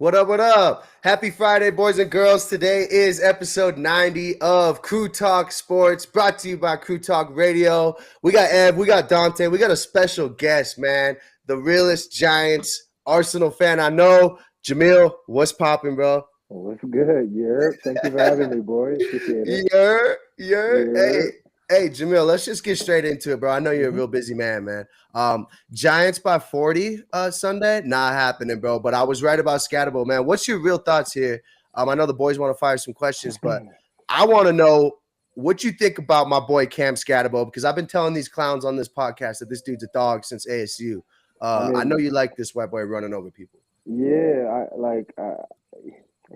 What up, what up? Happy Friday, boys and girls. Today is episode 90 of Crew Talk Sports, brought to you by Crew Talk Radio. We got Ev, we got Dante, we got a special guest, man. The realest Giants Arsenal fan I know. Jamil, what's popping, bro? What's good? Yeah, thank you for having me, boy. Appreciate it. Hey, Yeah. hey, Jamil, let's just get straight into it, bro. I know you're a hmm real busy man, man. Giants by 40 Sunday, not happening, bro. But I was right about Scatterbo, man. What's your real thoughts here? I know the boys want to fire some questions, but I want to know what you think about my boy Cam Scatterbo, because I've been telling these clowns on this podcast that this dude's a dog since ASU. I I know mean, you like this white boy running over people. yeah,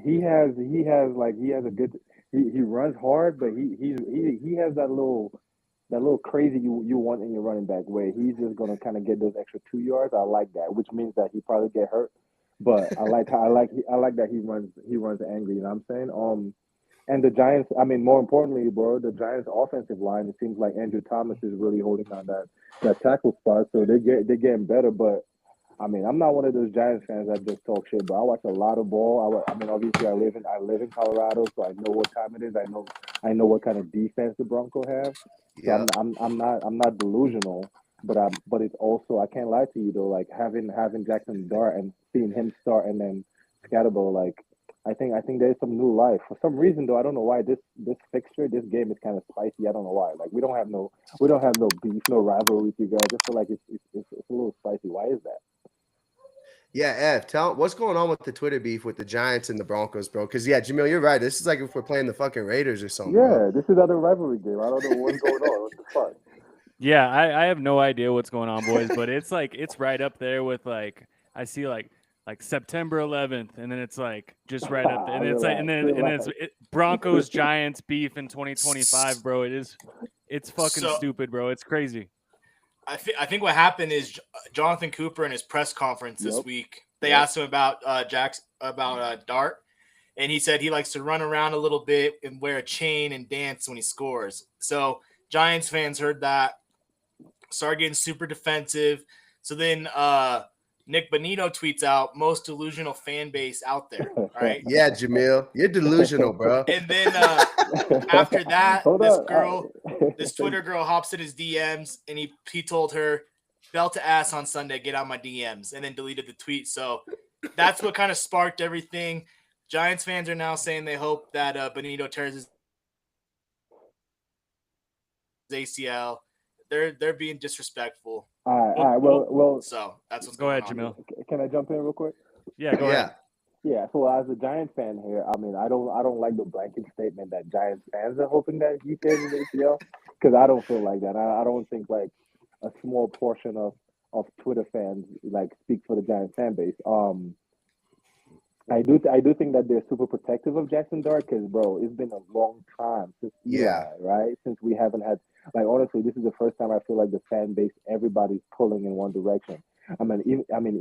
he has a good he runs hard, but he has that little crazy you want in your running back way. He's just gonna kind of get those extra 2 yards. I like that, which means that he probably get hurt. But I like that he runs angry. You know what I'm saying? And the Giants, I mean, more importantly, bro, the Giants' offensive line. It seems like Andrew Thomas is really holding on that tackle spot, so they're getting better. But I mean, I'm not one of those Giants fans that just talk shit, but I watch a lot of ball. I mean, obviously, I live in Colorado, so I know what time it is. I know what kind of defense the Broncos have. So Yeah. I'm not delusional, but it's also, I can't lie to you though. Like having Jackson Dart and seeing him start and then Scatterbo, like I think there's some new life for some reason though. I don't know why this fixture, this game is kind of spicy. I don't know why. Like we don't have no beef, no rivalry with you guys. I just feel like it's a little spicy. Why is that? Yeah, Ev, tell what's going on with the Twitter beef with the Giants and the Broncos, bro. Because yeah, Jamil, you're right. This is like if we're playing the fucking Raiders or something, bro. Yeah, this is another rivalry game. I don't know what's going on. What the fuck? Yeah, I have no idea what's going on, boys, but it's like it's right up there with I see like September 11th, and then it's like just right up there, and it's like Relax, and then relax. Broncos Giants beef in 2025, bro. It's fucking So stupid, bro. It's crazy. I think what happened is Jonathan Cooper in his press conference this Yep, week, they yep. asked him about Dart, and he said he likes to run around a little bit and wear a chain and dance when he scores. So Giants fans heard that, started getting super defensive. So then Nick Bonito tweets out most delusional fan base out there, right? Yeah, Jamil, you're delusional, bro. And then after that, Hold this on. girl, this Twitter girl hops in his DMs and he told her, belt to ass on Sunday, get out my DMs, and then deleted the tweet. So that's what kind of sparked everything. Giants fans are now saying they hope that Benito tears his ACL. They're being disrespectful. All right. Well. So that's what's Go going ahead, on. Jamil. Can I jump in real quick? Yeah, go Yeah. ahead. Yeah. So as a Giants fan here, I mean, I don't like the blanket statement that Giants fans are hoping that he tears his ACL, because I don't feel like that. I don't think like a small portion of Twitter fans like speak for the Giants fan base. I do think that they're super protective of Jackson Dart because, bro, it's been a long time since Yeah. Eli, right? Since we haven't had, like, honestly, this is the first time I feel like the fan base, everybody's pulling in one direction. I mean,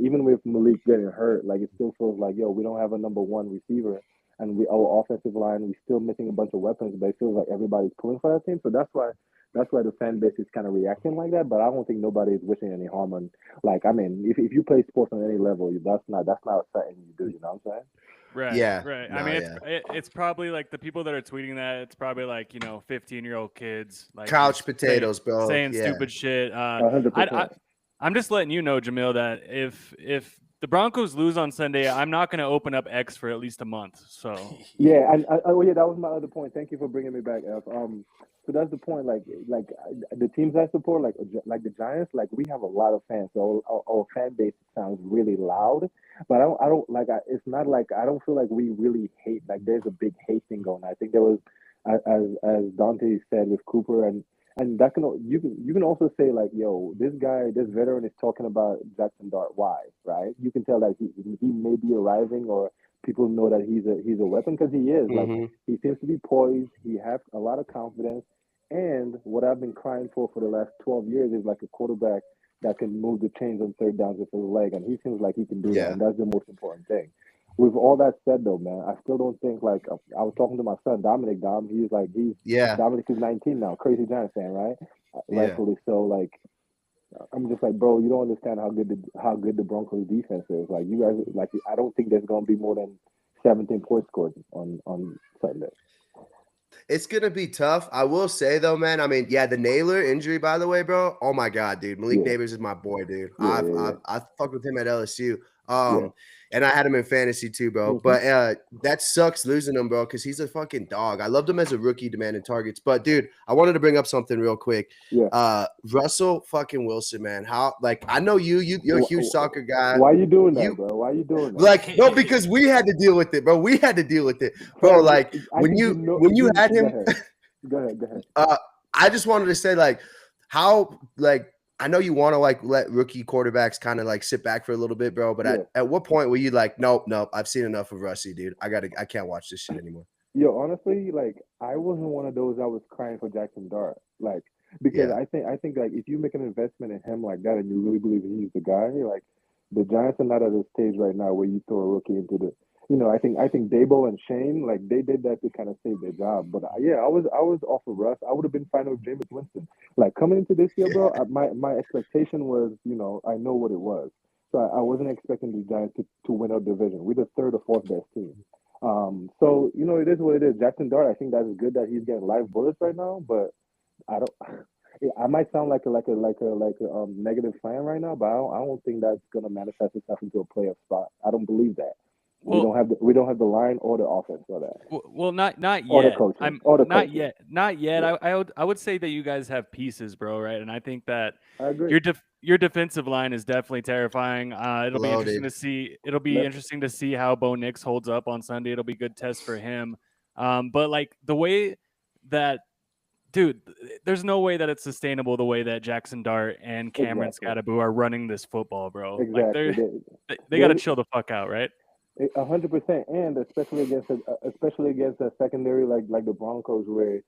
even with Malik getting hurt, like, it still feels like, yo, we don't have a number one receiver, and our offensive line, we still missing a bunch of weapons, but it feels like everybody's pulling for that team. So that's why the fan base is kind of reacting like that. But I don't think nobody is wishing any harm on. Like, I mean, if you play sports on any level, that's not something you do. You know what I'm saying? Right, Yeah. right. I No, mean, yeah. it's probably like the people that are tweeting that. It's probably like 15-year-old kids like Couch just potatoes, bro. saying Yeah. stupid shit. 100%. I'm just letting you know, Jamil, that if the Broncos lose on Sunday, I'm not going to open up X for at least a month. So Yeah, and oh yeah, that was my other point. Thank you for bringing me back, F. So that's the point. The teams I support, like the Giants, like we have a lot of fans. So our fan base sounds really loud, but I don't like. It's not like I don't feel like we really hate. Like there's a big hate thing going on. I think there was, as Dante said with Cooper, and that can you can also say like, yo, this guy, this veteran is talking about Jackson Dart. Why, right? You can tell that he may be arriving, or people know that he's a weapon because he is. Like Mm-hmm. he seems to be poised. He has a lot of confidence. And what I've been crying for the last 12 years is like a quarterback that can move the chains on third downs with his leg, and he seems like he can do that, Yeah. and that's the most important thing. With all that said, though, man, I still don't think like I was talking to my son Dominic. He's Yeah. Dominic is 19 now, crazy Giants fan, right? Yeah. Rightfully so. Like I'm just like, bro, you don't understand how good the Broncos defense is. Like you guys, like I don't think there's gonna be more than 17 points scored on Sunday. It's gonna be tough. I will say though, man. I mean, yeah, the Naylor injury, by the way, bro. Oh my god, dude. Malik Yeah. Neighbors is my boy, dude. Yeah, yeah. I fucked with him at LSU. Yeah. And I had him in fantasy too, bro. Mhm. But that sucks losing him, bro, because he's a fucking dog. I loved him as a rookie demanding targets. But dude, I wanted to bring up something real quick. Yeah. Russell fucking Wilson, man. How like I know you're a huge soccer guy. Why you doing that, bro? Why you doing that? Like no, because we had to deal with it, bro. We had to deal with it, bro. Like when you had him. Go ahead. I just wanted to say, like, how, like, I know you want to like let rookie quarterbacks kind of like sit back for a little bit, bro. But at what point were you like, nope, I've seen enough of Russie, dude. I can't watch this shit anymore. Yo, honestly, like I wasn't one of those that was crying for Jackson Dart, like because I think like if you make an investment in him like that and you really believe he's the guy, like the Giants are not at a stage right now where you throw a rookie into the. I think Dabo and Shane, like they did that to kind of save their job. But yeah, I was off of Russ. I would have been fine with Jameis Winston. Like coming into this year, bro, my expectation was, I know what it was. So I wasn't expecting the Giants to win our division. We're the third or fourth best team. So it is what it is. Jackson Dart, I think that's good that he's getting live bullets right now. But I don't. I might sound like a negative fan right now, but I don't think that's gonna manifest itself into a playoff spot. I don't believe that. We don't have the line or the offense for that. Well, not yet. Or the coaching. Not yet. I would say that you guys have pieces, bro. Right, and I think that I agree. your defensive line is definitely terrifying. It'll be interesting to see. It'll be interesting to see how Bo Nix holds up on Sunday. It'll be a good test for him. But like the way that. Dude, there's no way that it's sustainable the way that Jackson Dart and Cameron Scadaboo are running this football, bro. Exactly. Like they got to chill the fuck out, right? 100%, and especially against a secondary like the Broncos, where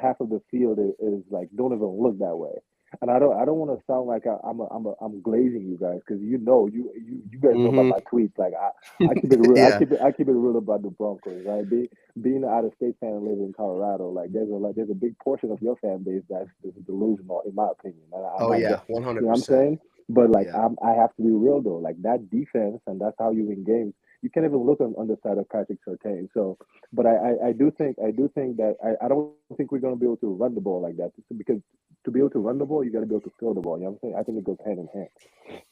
half of the field is like don't even look that way. And I don't want to sound like I'm glazing you guys because you guys know about my tweets. Like I keep it real. I keep it real about the Broncos, right? Being an out of state fan and living in Colorado, like there's a big portion of your fan base that's delusional, in my opinion. 100%. You know what I'm saying? But like I have to be real though. Like that defense, and that's how you win games. You can't even look on the side of Patrick Surtain. So, but I do think that I don't think we're going to be able to run the ball like that because to be able to run the ball, you got to be able to throw the ball. You know what I'm saying? I think it goes hand in hand.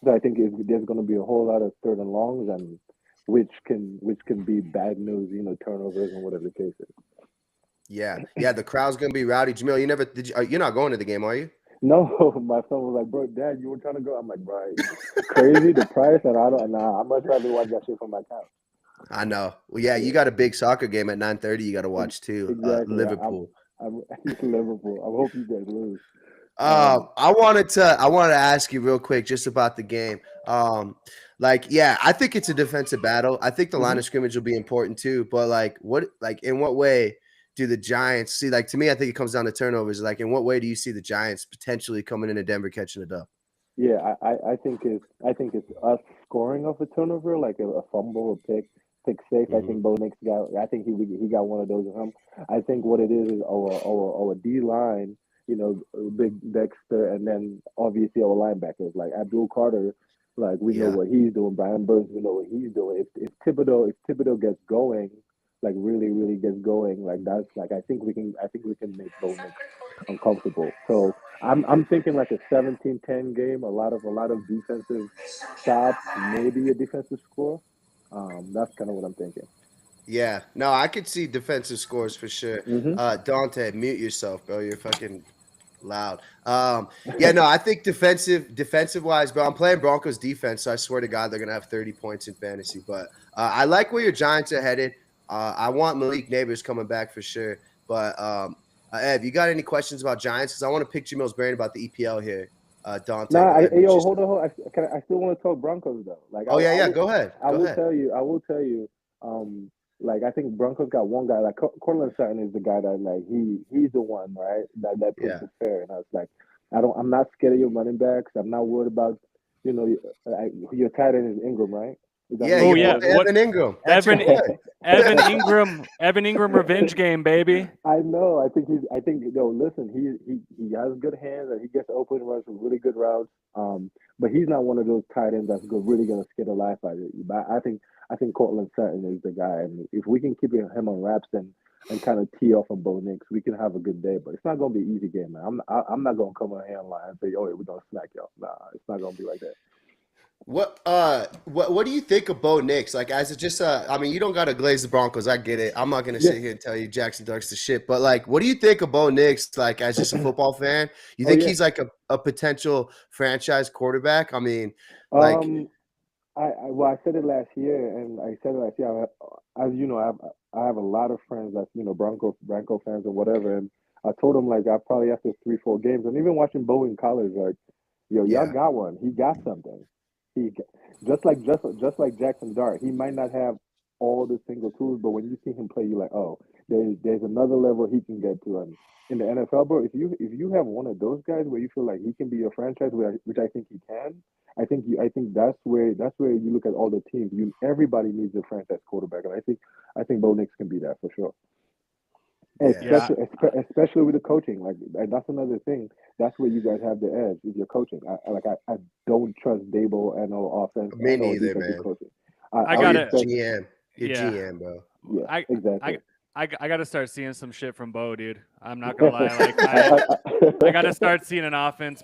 So I think there's going to be a whole lot of third and longs, and which can be bad news, turnovers and whatever the case is. Yeah. The crowd's going to be rowdy. Jamil, you're not going to the game, are you? No, my son was like, bro, Dad, you were trying to go. I'm like, bro, crazy the price, and I'm much rather watch that shit from my couch. I know. Well, yeah, you got a big soccer game at 9:30. You got to watch too. Exactly. Liverpool. I'm Liverpool. I hope you guys lose. I wanted to ask you real quick just about the game. I think it's a defensive battle. I think the line of scrimmage will be important too. But in what way do the Giants see? Like to me, I think it comes down to turnovers. Like in what way do you see the Giants potentially coming into Denver catching a dub? Yeah, I think it's us scoring off a turnover, like a fumble, a pick safe. I think Bo Nix I think he got one of those of him. I think what it is our D line, Big Dexter, and then obviously our linebackers like Abdul Carter. Like we know what he's doing. Brian Burns, we know what he's doing. If Thibodeau gets going, like really gets going, like that's like I think we can make Bo Nix uncomfortable. So I'm thinking like a 17-10 game, a lot of defensive stops, maybe a defensive score. That's kind of what I'm thinking. Yeah, no, I could see defensive scores for sure. Dante, mute yourself, bro. You're fucking loud. I think defensive wise, bro. I'm playing Broncos defense, so I swear to God they're gonna have 30 points in fantasy. But I like where your Giants are headed. I want Malik Neighbors coming back for sure. But Ev, you got any questions about Giants? Because I want to pick Jamil's brain about the EPL here. Dante. Hold on. I still want to talk Broncos though. Like, go ahead. I will tell you. Like I think Broncos got one guy. Like Cortland Sutton is the guy that like he's the one, right? That puts it fair. And I was like, I'm not scared of your running backs. I'm not worried about your tight end is Ingram, right? Yeah, Oh, you yeah. put Evan Ingram. That's Evan, your boy. Evan Ingram revenge game, baby. I know. I think. No, listen. He has good hands and he gets open runs with really good routes. But he's not one of those tight ends that's really gonna scare the life out of you. But I think Cortland Sutton is the guy. And if we can keep him on wraps and kind of tee off on Bo Nix, we can have a good day. But it's not gonna be an easy game, man. I'm not gonna come on here and lie and say, oh, yeah, we're gonna smack y'all. Nah, it's not gonna be like that. What do you think of Bo Nix? Like, as a just I mean, you don't gotta glaze the Broncos. I get it. I'm not gonna sit here and tell you Jackson Dark's the shit. But like, what do you think of Bo Nix? Like, as just a football fan, you think he's like a potential franchise quarterback? I mean, like, I said it last year, and I said it last year. As you know, I have a lot of friends that Bronco fans or whatever, and I told them like I probably after 3-4 games, and even watching Bo in college, like, yo, y'all got one. He got something. He just like Jackson Dart. He might not have all the single tools, but when you see him play, you're like, oh, there's another level he can get to. And in the NFL, bro, if you have one of those guys where you feel like he can be a franchise, which I think he can, I think that's where you look at all the teams. Everybody needs a franchise quarterback, and I think Bo Nix can be that for sure. Especially with the coaching, like that's another thing. That's where you guys have the edge with your coaching. I don't trust Dable and no offense. Me neither, man. Coaching. I got it. GM, GM, bro. Yeah, exactly. I got to start seeing some shit from Bo, dude. I'm not gonna lie. Like I got to start seeing an offense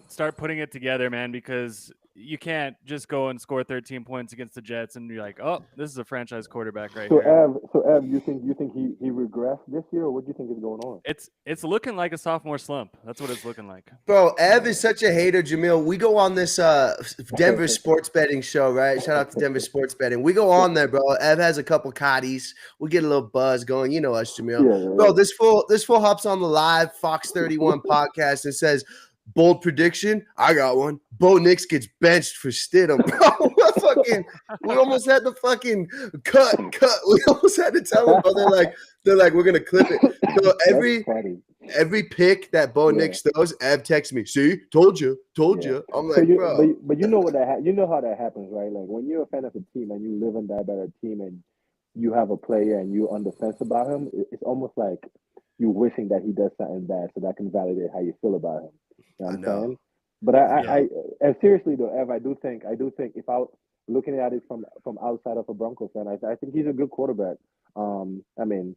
start putting it together, man. Because you can't just go and score 13 points against the Jets and you're like, oh, this is a franchise quarterback right here. So Ev, you think he regressed this year, or what do you think is going on? It's looking like a sophomore slump. That's what it's looking like. Bro, Ev is such a hater, Jamil. We go on this Denver sports betting show, right? Shout out to Denver sports betting. We go on there, bro. Ev has a couple cotties. We get a little buzz going. You know us, Jamil. Yeah. Bro, this fool hops on the live Fox 31 podcast and says, bold prediction. I got one. Bo Nix gets benched for Stidham. We almost had the fucking cut. We almost had to tell them, bro. They're like, we're gonna clip it. So every pick that Bo Nix throws, Ev texts me. See, told you. I'm like, bro. But you know what you know how that happens, right? Like when you're a fan of a team and you live and die by that team, and you have a player and you're on the fence about him, it's almost like you wishing that he does something bad so that can validate how you feel about him. You know what I'm saying? But I and seriously though, Ev, I do think if I looking at it from outside of a Bronco fan, I think he's a good quarterback. I mean,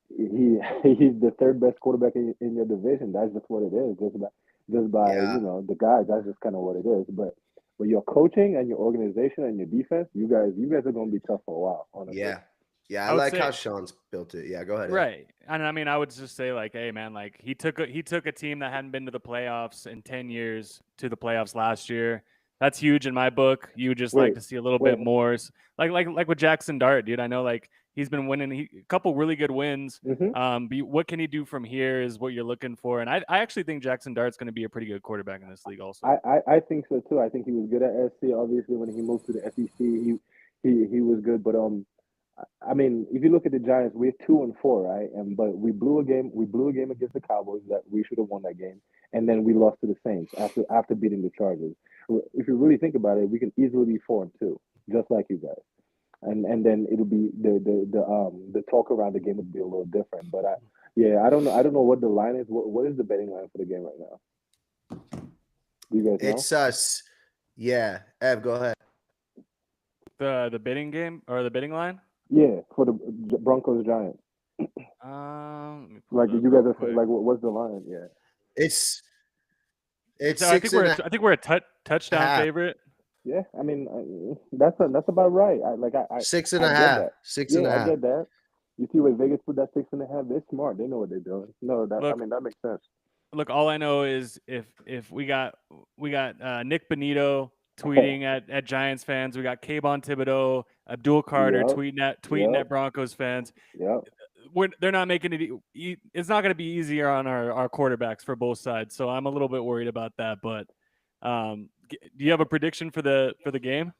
he's the third best quarterback in your division. That's just what it is. Just by the guys. That's just kind of what it is. But your coaching and your organization and your defense, you guys are going to be tough for a while. Honestly. Yeah, I like how Sean's built it. Yeah, go ahead. Right. And I mean, I would just say like, hey man, like he took a team that hadn't been to the playoffs in 10 years to the playoffs last year. That's huge in my book. You would just like to see a little bit more. Like with Jackson Dart, dude. I know like he's been winning a couple really good wins. But what can he do from here is what you're looking for. And I actually think Jackson Dart's going to be a pretty good quarterback in this league also. I think so too. I think he was good at SC. Obviously, when he moved to the SEC, he was good. But I mean, if you look at the Giants, we're 2-4, right? But we blew a game against the Cowboys that we should have won that game, and then we lost to the Saints after beating the Chargers. If you really think about it, we can easily be 4-2, just like you guys. And then it'll be the talk around the game would be a little different. But I don't know what the line is. What is the betting line for the game right now? Do you guys know? It's us. Yeah, Ev, go ahead. The bidding game or the bidding line? Yeah, for the Broncos Giants. Like you guys are like, what's the line? Yeah, it's. So I think we're a touchdown favorite. Yeah, I mean that's about right. I 6.5. I get that. You see where Vegas put that 6.5? They're smart. They know what they're doing. No, that makes sense. Look, all I know is if we got Nick Benito tweeting at Giants fans. We got Kayvon Thibodeau, Abdul Carter tweeting at Broncos fans. Yeah, they're not making it. It's not going to be easier on our quarterbacks for both sides. So I'm a little bit worried about that. But do you have a prediction for the game?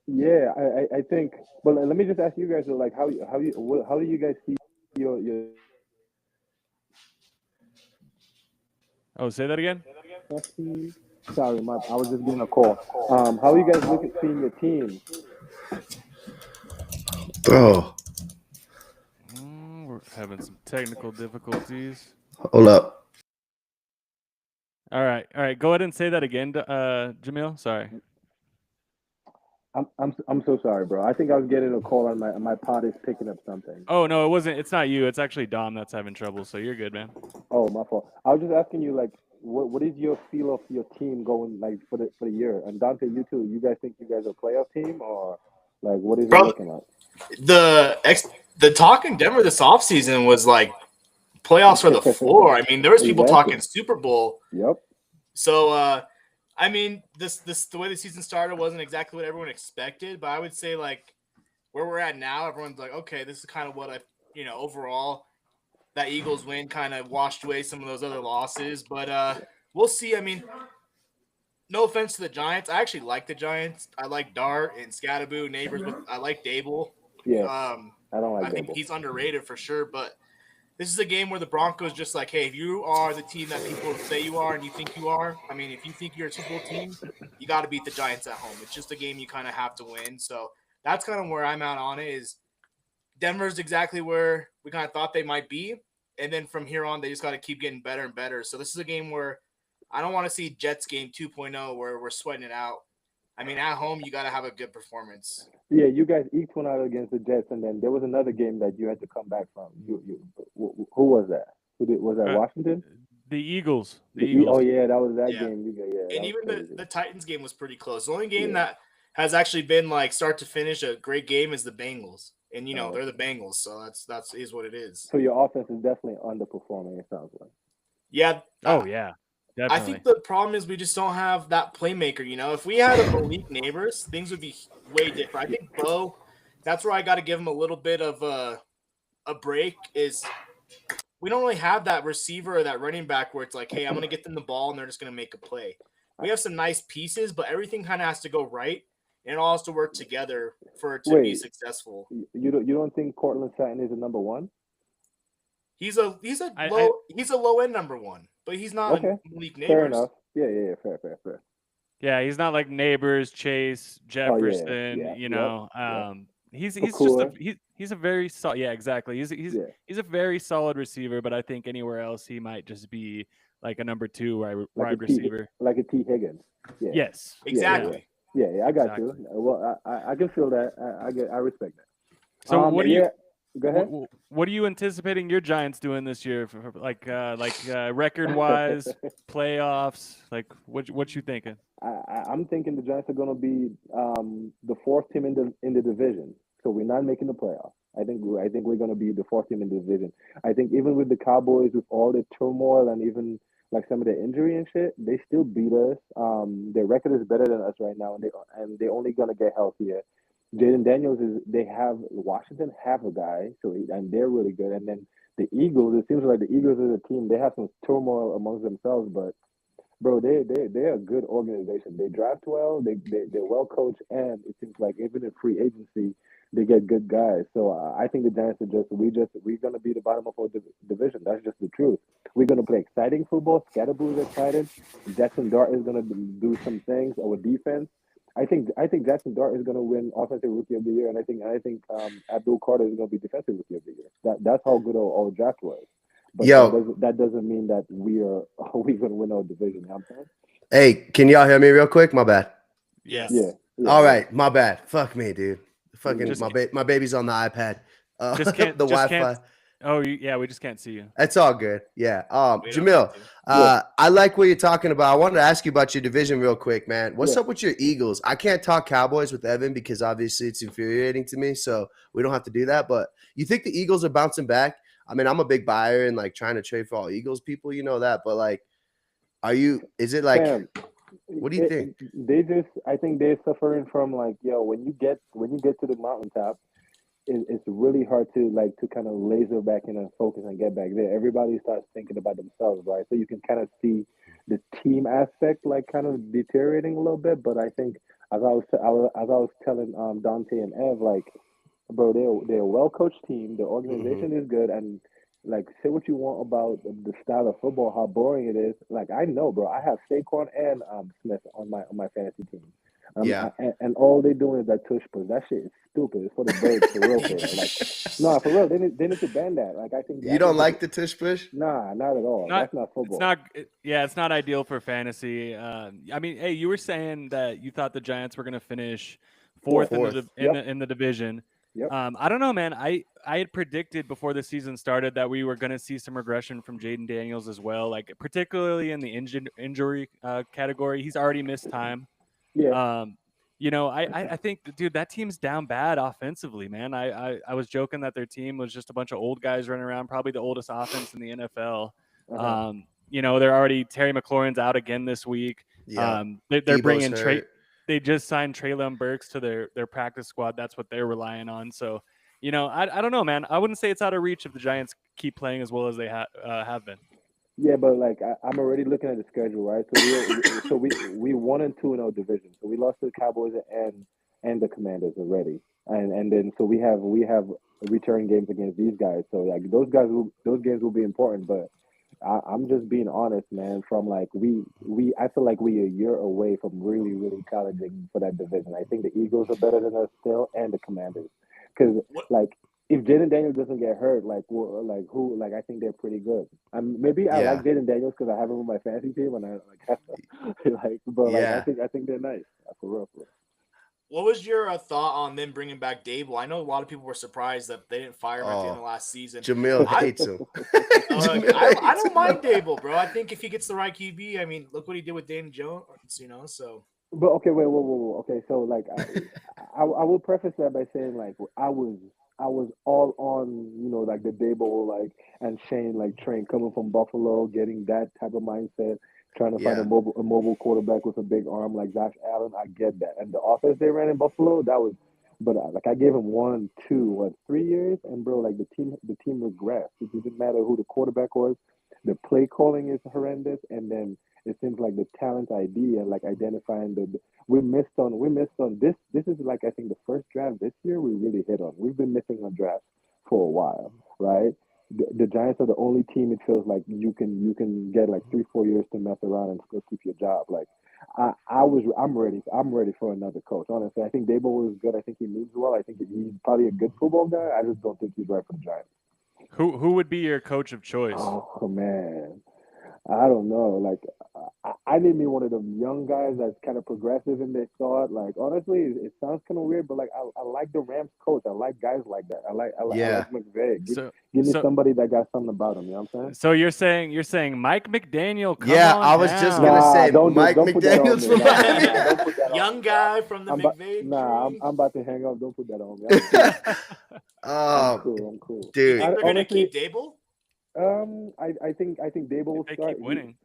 Yeah, I think. But let me just ask you guys, like, how do you guys see your? Oh, say that again. Sorry, I was just getting a call. How are you guys seeing your team Oh, We're having some technical difficulties. hold up. All right. Go ahead and say that again, Jamil. Sorry. I'm so sorry, bro. I think I was getting a call on my pod is picking up something. Oh no, it wasn't. It's not you. It's actually Dom that's having trouble. So you're good, man. Oh, my fault. I was just asking you, like, what is your feel of your team going like for the year? And Dante, you too. You guys think you guys are a playoff team, or like what is it Bro, looking like? The talk in Denver this offseason was like playoffs for the floor. I mean, there was people talking Super Bowl. Yep. So I mean, this the way the season started wasn't exactly what everyone expected, but I would say like where we're at now, everyone's like, okay, this is kind of what overall that Eagles win kind of washed away some of those other losses. But we'll see. I mean, no offense to the Giants. I actually like the Giants. I like Dart and Scatterboo, Neighbors. I like Dable. Yeah. I don't like Dable. I think he's underrated for sure, but this is a game where the Broncos just like, hey, if you are the team that people say you are and you think you are, I mean, if you think you're a Super Bowl team, you got to beat the Giants at home. It's just a game you kind of have to win. So that's kind of where I'm at on it is Denver's exactly where we kind of thought they might be. And then from here on, they just got to keep getting better and better. So this is a game where I don't want to see Jets game 2.0 where we're sweating it out. I mean, at home, you got to have a good performance. Yeah, you guys eked one out against the Jets, and then there was another game that you had to come back from. Who was that? Was that Washington? The Eagles. Oh, yeah, that was that game. And even the Titans game was pretty close. The only game that has actually been like start to finish a great game is the Bengals. And, they're the Bengals, so that's is what it is. So your offense is definitely underperforming, it sounds like. Yeah. Oh, yeah. Definitely. I think the problem is we just don't have that playmaker, If we had a Malik Neighbors, things would be way different. I think Bo, that's where I got to give him a little bit of a break is we don't really have that receiver or that running back where it's like, hey, I'm going to get them the ball and they're just going to make a play. We have some nice pieces, but everything kind of has to go right. And it all has to work together for it to be successful. You don't think Cortland Sutton is a number one? He's a low end number one, but he's not Malik Neighbors. Fair enough. Yeah, fair. Yeah, he's not like Neighbors, Chase, Jefferson. He's a very solid. Yeah, exactly. He's a very solid receiver, but I think anywhere else he might just be like a number 2 wide receiver, like a T Higgins. Yeah. Yes, exactly. Yeah, I got you. Well, I can feel that. I respect that. So what do you? Go ahead. What are you anticipating your Giants doing this year? For record wise, playoffs. Like what you thinking? I'm thinking the Giants are going to be the 4th team in the division. So we're not making the playoffs. I think we're going to be the 4th team in the division. I think even with the Cowboys, with all the turmoil and even like some of the injury and shit, they still beat us. Their record is better than us right now, and they're only gonna get healthier. Jaden Daniels they have Washington have a guy, and they're really good. And then the Eagles, it seems like the Eagles as a team, they have some turmoil amongst themselves, but bro, they're a good organization. They draft well, they're well coached, and it seems like even in free agency, they get good guys. So I think the Giants are we're gonna be the bottom of our division. That's just the truth. We're gonna play exciting football. Scatterboo is excited. Jackson Dart is gonna do some things. Our defense. I think Jackson Dart is gonna win Offensive Rookie of the Year, and I think Abdul Carter is gonna be Defensive Rookie of the Year. That's how good our draft was. But that doesn't mean that we're gonna win our division. You know what I'm saying? Hey, can y'all hear me real quick? My bad. Yes. Yeah. All right, my bad. Fuck me, dude. Fucking my baby's on the iPad. The Wi-Fi. Oh yeah, we just can't see you. That's all good. Yeah. Jamil, I like what you're talking about. I wanted to ask you about your division real quick, man. What's up with your Eagles? I can't talk Cowboys with Evan because obviously it's infuriating to me, so we don't have to do that. But you think the Eagles are bouncing back? I mean, I'm a big buyer and like trying to trade for all Eagles people, you know that. But like, is it like? Sam, what do you think? I think they're suffering from like, when you get to the mountaintop, it's really hard to kind of laser back in and focus and get back there. Everybody starts thinking about themselves, right? So you can kind of see the team aspect like kind of deteriorating a little bit. But I think as I was telling Dante and Ev, like, bro, they're a well coached team. The organization is good, and like, say what you want about the style of football, how boring it is. Like, I know, bro. I have Saquon and Smith on my fantasy team. Yeah. And all they doing is that tush push. That shit is stupid. It's for the birds, for real, for real. Like, no, for real. They need to ban that. Like, I think You don't like the tush push? Nah, not at all. That's not football. It's not ideal for fantasy. I mean, hey, you were saying that you thought the Giants were going to finish fourth. In the division. Yep. I don't know, man. I had predicted before the season started that we were going to see some regression from Jaden Daniels as well, like particularly in the injury category. He's already missed time. Yeah. I think, dude, that team's down bad offensively, man. I was joking that their team was just a bunch of old guys running around, probably the oldest offense in the NFL. They're already Terry McLaurin's out again this week. Yeah. They're bringing Trey. They just signed Treylon Burks to their practice squad. That's what they're relying on. So, I don't know, man. I wouldn't say it's out of reach if the Giants keep playing as well as they have been. Yeah, but like I'm already looking at the schedule, right? So we 1-2 in our division. So we lost to the Cowboys and the Commanders already, and then so we have return games against these guys. So like those games will be important. But I'm just being honest, man. From like I feel like we a year away from really challenging for that division. I think the Eagles are better than us still, and the Commanders, because like. If Jaden Daniels doesn't get hurt, I think they're pretty good. Maybe I like Jaden Daniels because I have him on my fantasy team, and I think they're nice for real. What was your thought on them bringing back Dable? I know a lot of people were surprised that they didn't fire him at the end of last season. Jamil hates him. I don't mind Dable, bro. I think if he gets the right QB, I mean, look what he did with Dan Jones, so. But okay, wait. Okay, so like I will preface that by saying like I was all on, like the Dable, and Shane, train coming from Buffalo, getting that type of mindset, trying to find a mobile quarterback with a big arm like Josh Allen. I get that. And the offense they ran in Buffalo, but I gave him 3 years, and bro, like the team regressed. It didn't matter who the quarterback was. The play calling is horrendous, and then it seems like the talent ID and identifying we missed on this. This is I think the first draft this year we really hit on. We've been missing on drafts for a while, right? The Giants are the only team it feels like you can get 3-4 years to mess around and still keep your job. I'm ready for another coach. Honestly, I think Dable was good. I think he means well. I think he's probably a good football guy. I just don't think he's right for the Giants. Who would be your coach of choice? Oh man, I don't know. I need me one of them young guys that's kind of progressive in their thought. Honestly, it sounds kind of weird, but I like the Rams coach. I like guys like that. I like McVay. Give me somebody that got something about him. You know what I'm saying? So you're saying Mike McDaniel? I was just gonna say Mike McDaniel's from young guy from the McVay. I'm about to hang up. Don't put that on me. I'm cool. Dude. You think they're gonna keep Dable? I think Dable will start. Keep winning.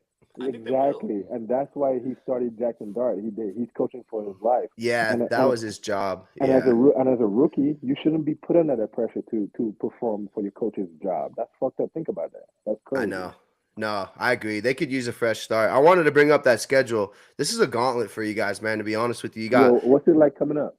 Exactly, and that's why he started Jackson Dart. He's coaching for his life. Yeah, that was his job. And as a rookie, you shouldn't be put under that pressure to perform for your coach's job. That's fucked up. Think about that. That's crazy. I know. No, I agree. They could use a fresh start. I wanted to bring up that schedule. This is a gauntlet for you guys, man. To be honest with you, what's it like coming up?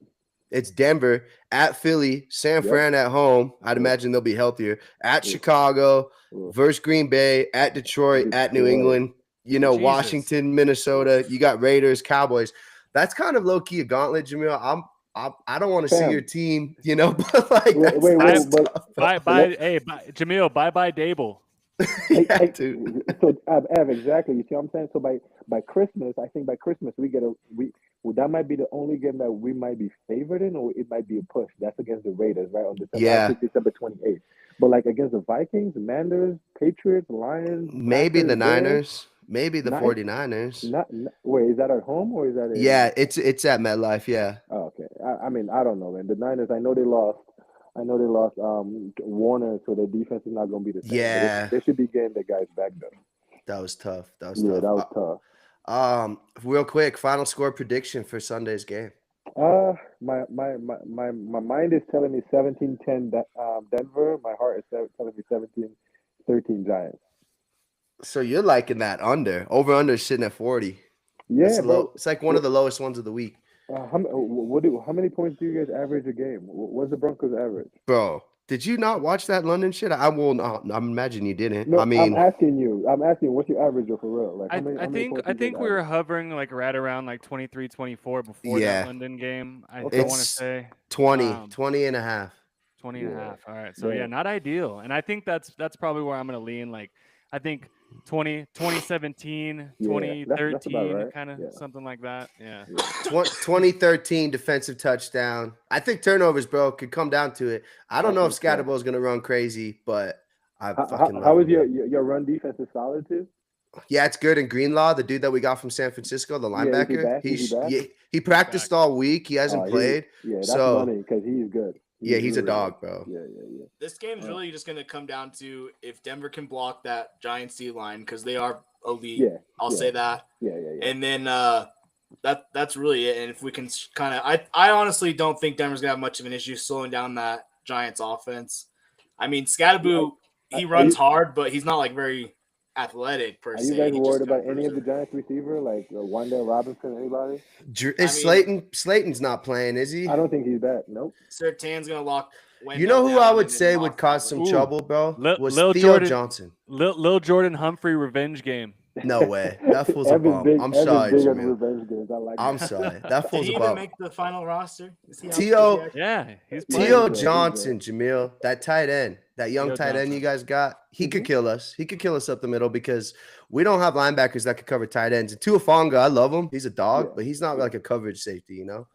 It's Denver at Philly, San Fran at home. I'd imagine they'll be healthier. At Chicago, versus Green Bay, at Detroit, at New England. Washington, Minnesota. You got Raiders, Cowboys. That's kind of low key a gauntlet, Jamil. I don't want to see your team, but Jamil, bye Dable. So exactly. You see what I'm saying? So by Christmas, I think that might be the only game that we might be favored in, or it might be a push. That's against the Raiders, right? On December 28th. But against the Vikings, Commanders, Patriots, Lions, maybe Packers, the Niners, maybe the 49ers. Wait, is that at home or is that? It's at MetLife. Yeah. Oh, okay. I mean, I don't know, man. The Niners, I know they lost Warner, so their defense is not going to be the same. Yeah. They should be getting the guys back though. That was tough. That was tough. Real quick, final score prediction for Sunday's game. My mind is telling me 17-10 Denver. My heart is telling me 17-13 Giants. So you're liking that under. Over under is sitting at 40. Yeah, it's like one of the lowest ones of the week. How many points do you guys average a game? What's the Broncos average? Bro, Did you not watch that London shit? I will not. I imagine you didn't. No, I mean, I'm asking you. What's your average for real? Like, I, how many points I you guys think we were average? hovering like right around like 23, 24 before that yeah, London game. I Okay. want to it's say 20, um 20 and a half. 20 and a Yeah. half. All right. So yeah, Damn. not ideal. And I think that's probably where I'm going to lean. Like I think 2017, Yeah, that's about 2013, right. kind of Yeah. something like that. Yeah. 2013 defensive touchdown. I think turnovers, bro, could come down to it. I don't know if think so. Scatterbo is going to run crazy, but I fucking love How is him, your man. your run defense is solid too? Yeah, it's good. And Greenlaw, the dude that we got from San Francisco, the Yeah, is he linebacker, back? Is he back? he practiced back. all week. He hasn't played. That's So money because he's good. yeah, he's a really dog, good. bro. Yeah. This game's really just going to come down to if Denver can block that Giants D line because they are elite. Yeah, I'll say that. Yeah. And then that's really it. And if we can kind of, I honestly don't think Denver's gonna have much of an issue slowing down that Giants offense. I mean, Scatterbo, he runs hard, but he's not like very athletic per se. Are you guys He worried just about kinda any of the cruises. Giants receiver like Wandale Robinson? Anybody? Is I mean- Slayton's not playing, is he? I don't think he's back. Nope. Sertan's gonna lock. You know who Wendell I down would and then say lock would cause some Ooh. trouble, bro? Was Lil Theo Jordan- Johnson. Lil Jordan Humphrey revenge game. No way. That fool's a Evan's bum. big. I'm Evan's sorry, big on Jamil. revenge games. I like. I'm that. sorry. That Did fool's he a even bum. make the final roster? Is he T.O. Yeah, he's Yeah. playing. Theo good, he's Johnson, Jamil, that tight end, that young Theo tight end Johnson. you guys got, he could Mhm. kill us. He could kill us up the middle because we don't have linebackers that could cover tight ends. And Tuafonga, I love him. He's a dog, Yeah. but he's not like a coverage safety, you know?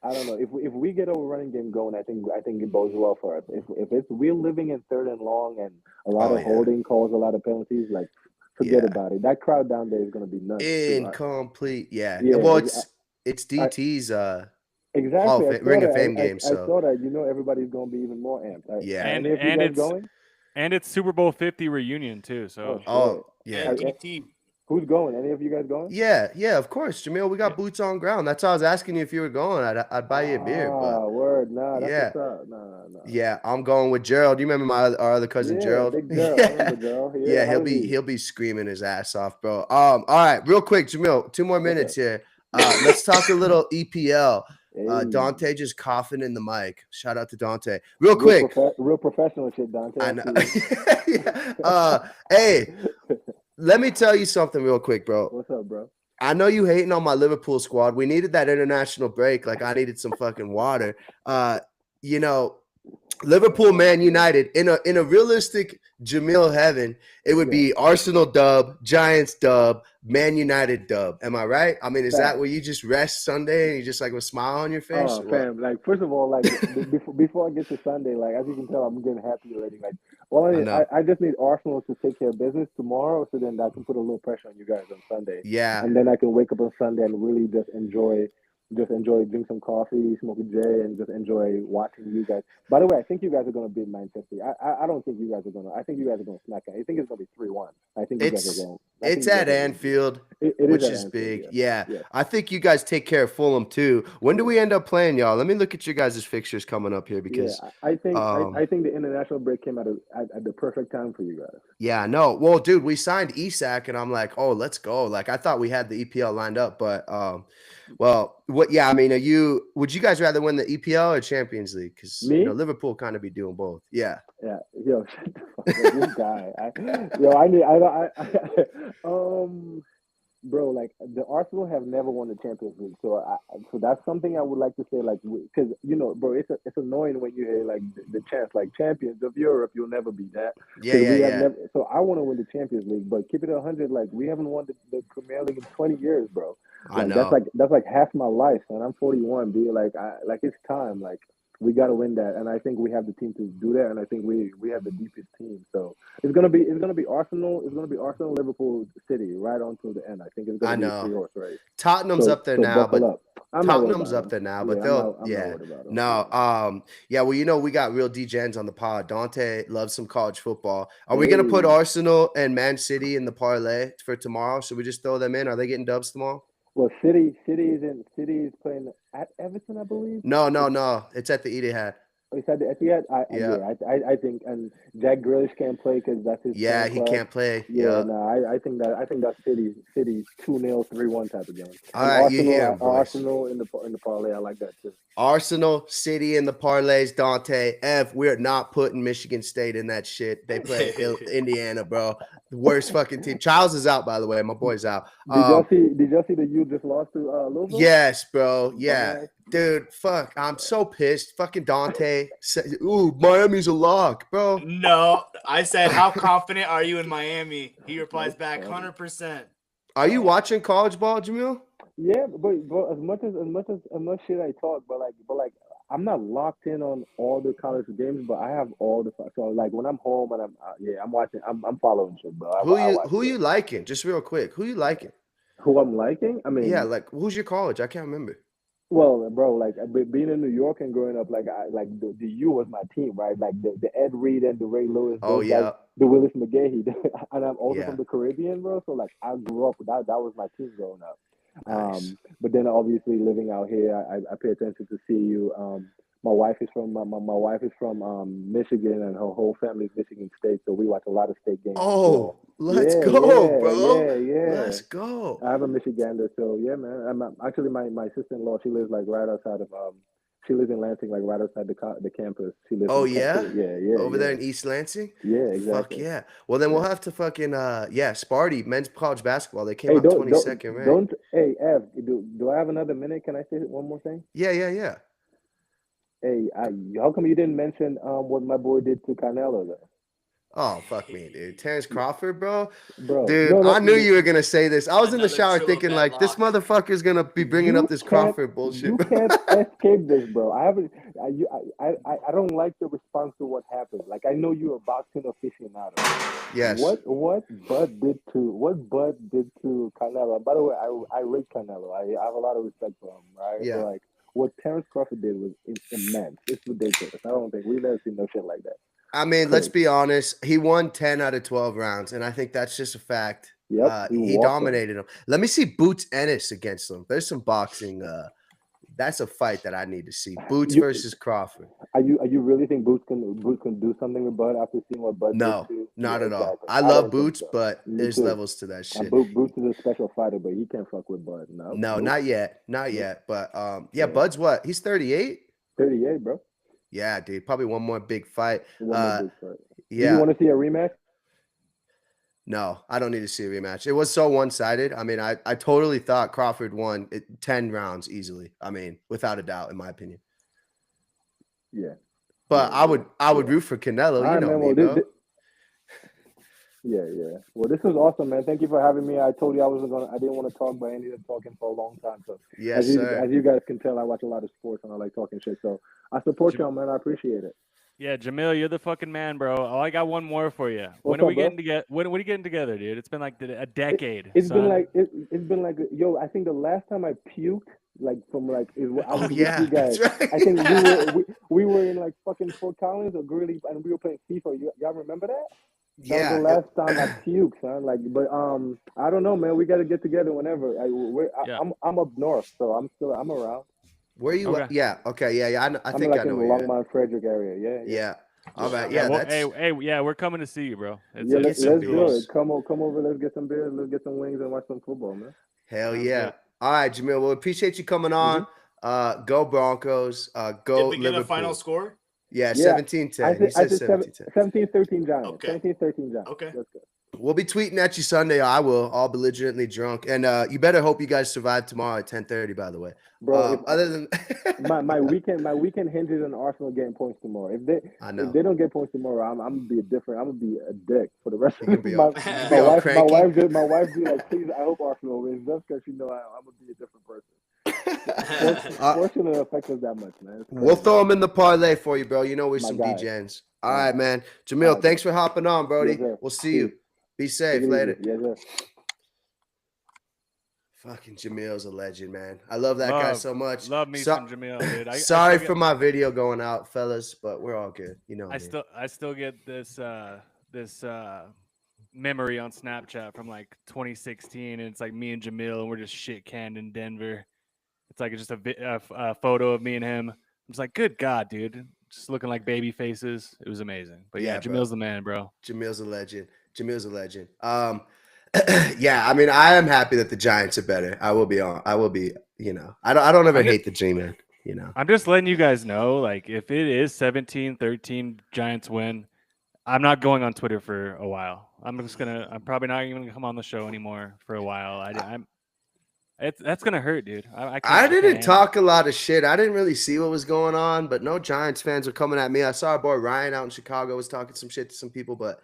I don't know if we get a running game going. I think it bodes well for us. If it's we're living in third and long and a lot Oh, of yeah. holding calls, a lot of penalties, like forget Yeah. about it. That crowd down there is going to be nuts. too. Incomplete. Yeah. Yeah, Well, I- it's DT's Exactly. I Ring saw of that. Fame I game. So saw that. You know, everybody's going to be even more amped. Yeah. And- if you and guys it's- going? And it's Super Bowl 50 reunion too. So oh yeah. And DT. Who's going? Any of you guys going? Yeah, of course, Jamil. We got boots on ground. That's why I was asking you if you were going. I'd buy you a beer, but Word. Nah, that's Yeah. what's up. Nah. yeah, I'm going with Gerald. You remember our other cousin Yeah, Gerald? Big Gerald. I remember Gerald. Yeah, how is he? he'll be screaming his ass off, bro. All right, real quick, Jamil, 2 more minutes here. Let's talk a little EPL. Hey. Dante just coughing in the mic. Shout out to Dante. Real quick. Real professional shit, Dante. I know. see you. Yeah. Hey, let me tell you something real quick, bro. What's up, bro? I know you hating on my Liverpool squad. We needed that international break. Like I needed some fucking water. You know, Liverpool, Man United in a realistic Jamil heaven, it would be Arsenal dub, Giants dub, Man United dub. Am I right? I mean, is that where you just rest Sunday and you just like with a smile on your face? Oh, or what? fam, like first of all, like before I get to Sunday, like as you can tell, I'm getting happy already. Like, I just need Arsenal to take care of business tomorrow, so then I can put a little pressure on you guys on Sunday. Yeah. And then I can wake up on Sunday and really just enjoy, drink some coffee, smoke a J, and just enjoy watching you guys. By the way, I think you guys are going to beat Manchester. I don't think you guys are going to. I think you guys are going to smack it. I think it's going to be 3-1. I think you guys are going. It's at Anfield, which is big. Yeah. I think you guys take care of Fulham too. When do we end up playing, y'all? Let me look at your guys' fixtures coming up here because I think the international break came at the perfect time for you guys. Yeah, no. Well, dude, we signed Isak, and I'm like, oh, let's go. Like, I thought we had the EPL lined up, but yeah, I mean, would you guys rather win the EPL or Champions League? Because Liverpool kind of be doing both. Yeah. Yeah. Yo, shut the fuck up. This guy. Bro, like the Arsenal have never won the Champions League, so that's something I would like to say, like, because bro, it's annoying when you hear like the chants like champions of Europe, you'll never be that. Yeah. So I want to win the Champions League, but keep it 100. Like we haven't won the Premier League in 20 years, bro. Like, I know. That's like half my life, and I'm 41. Be like it's time. Like we got to win that, and I think we have the team to do that, and I think we have the deepest team. So it's gonna be Arsenal. It's gonna be Arsenal, Liverpool, City, right on to the end. I think it's gonna be a 3-horse race. Tottenham's up there now, but Tottenham's up there now, but we got real D-gens on the pod. Dante loves some college football. Are we gonna put Arsenal and Man City in the parlay for tomorrow? Should we just throw them in? Are they getting dubs tomorrow? Well, City is playing at Everton, I believe. No. It's at the Etihad. It's at the Etihad. I think, and Jack Grealish can't play because that's his. Yeah, he can't play. Yeah, no, I think that's City 2-0, 3-1 type of game. All right, you hear him, boys. Arsenal in the parlay. I like that too. Arsenal, City in the parlays. Dante, we're not putting Michigan State in that shit. They play Indiana, bro. The worst fucking team. Charles is out, by the way. My boy's out. Did y'all see that you just lost to Louisville? Yes, bro. Yeah. Dude, fuck. I'm so pissed. Fucking Dante. Ooh, Miami's a lock, bro. No, I said, how confident are you in Miami? He replies back, 100%. Are you watching college ball, Jamil? Yeah, but as much shit I talk, but like I'm not locked in on all the college games, but I have all the so like when I'm home and I'm watching, I'm following shit, bro. Who you liking? Just real quick, who you liking? Who I'm liking? I mean, yeah, like who's your college? I can't remember. Well, bro, like being in New York and growing up, like the U was my team, right? Like the Ed Reed and the Ray Lewis, guys, the Willis McGahee, and I'm also from the Caribbean, bro. So like I grew up with that. That was my team growing up. Nice. But then obviously living out here, I pay attention to CU. My wife is from Michigan, and her whole family is Michigan State, so we watch a lot of state games. Oh, let's go, bro! Yeah, let's go. I have a Michigander, so yeah, man. I'm actually my sister-in-law. She lives like right outside of She lives in Lansing, like right outside the campus. She lives. Oh in yeah, yeah. Over there in East Lansing. Yeah, exactly. Fuck yeah. Well, then we'll have to fucking Sparty men's college basketball. They came out 22nd, right? Ev, do I have another minute? Can I say one more thing? Yeah. Hey, how come you didn't mention what my boy did to Canelo there? Oh, fuck me, dude. Terrence Crawford, bro. Dude, I knew you were going to say this. I was in the shower thinking, like, this motherfucker's going to be bringing up this Crawford bullshit. You can't escape this, bro. I don't like the response to what happened. Like, I know you're a boxing aficionado. Yes. What Bud did to Canelo. By the way, I rate Canelo. I have a lot of respect for him, right? Yeah. So, like, what Terrence Crawford did was immense. It's ridiculous. I don't think we've never seen no shit like that. I mean, let's be honest. He won 10 out of 12 rounds, and I think that's just a fact. Yep, he dominated him. Let me see Boots Ennis against him. There's some boxing. That's a fight that I need to see. Boots versus Crawford. Are you really think Boots can do something with Bud after seeing what Bud did? No, not at all. I love Boots, but there's levels to that shit. Boots is a special fighter, but he can't fuck with Bud. No, not yet. But Bud's what? He's 38? 38, bro. Yeah, dude. Probably one more big fight. Yeah. Do you want to see a rematch? No, I don't need to see a rematch. It was so one-sided. I mean, I totally thought Crawford won 10 rounds easily. I mean, without a doubt, in my opinion. Yeah. But I would root for Canelo. You know me, bro. Yeah. Well, this was awesome, man. Thank you for having me. I told you I didn't want to talk, but I ended up talking for a long time. So yes, as you guys can tell, I watch a lot of sports and I like talking shit. So I support y'all, man. I appreciate it. Yeah, Jamil, you're the fucking man, bro. Oh, I got one more for you. When are we getting together? When are we getting together, dude? It's been like a decade. It's been like yo. I think the last time I puked, like from like, I was with you guys. Right. I think we were in like fucking Fort Collins or Greeley, and we were playing FIFA. Y'all remember that? That was the last time I puked, son. Like, but I don't know, man. We got to get together whenever. I'm up north, so I'm around. Where are you? Okay. At? Yeah. Okay. Yeah. I think like I know in where the Longmont, Frederick area. Yeah. All right. Yeah. We're coming to see you, bro. Let's do it. Come over. Let's get some beers. Let's get some wings and watch some football, man. Hell yeah. All right, Jamil. Well, appreciate you coming on. Go Broncos. Go Did we Liverpool. get a final score? Yeah, 17-10. I said 17-13 Giants. Okay. 17-13 Giants. Okay. Let's go. We'll be tweeting at you Sunday. I will, all belligerently drunk. And you better hope you guys survive tomorrow at 10:30, by the way. Bro, other than my weekend hinges on Arsenal getting points tomorrow. If they don't get points tomorrow, I'm gonna be I'm gonna be a dick for the rest of the my wife be like, please, I hope Arsenal wins, just because I'm gonna be a different person. Sports shouldn't affect us that much, man. We'll throw them in the parlay for you, bro. You know we're some DJs. All right, man. Jamil, thanks for hopping on, Brody. Yes, we'll see you. Be safe later. Yes, sir. Fucking Jamil's a legend, man. I love that guy so much. Love me some Jamil, dude. Sorry for my video going out, fellas, but we're all good. You know. I still get this memory on Snapchat from like 2016, and it's like me and Jamil, and we're just shit canned in Denver. It's like just a photo of me and him. I'm just like, good God, dude. just looking like baby faces. It was amazing. But yeah, Yeah, bro. Jamil's the man, bro. Jamil's a legend. Yeah, I mean, I am happy that the Giants are better. I will be, I don't ever hate the G-Man, I'm just letting you guys know, like, if it is 17-13 Giants win, I'm not going on Twitter for a while. I'm probably not even gonna come on the show anymore for a while. That's gonna hurt, dude. I didn't talk a lot of shit. I didn't really see what was going on, but no Giants fans were coming at me. I saw our boy Ryan out in Chicago was talking some shit to some people, but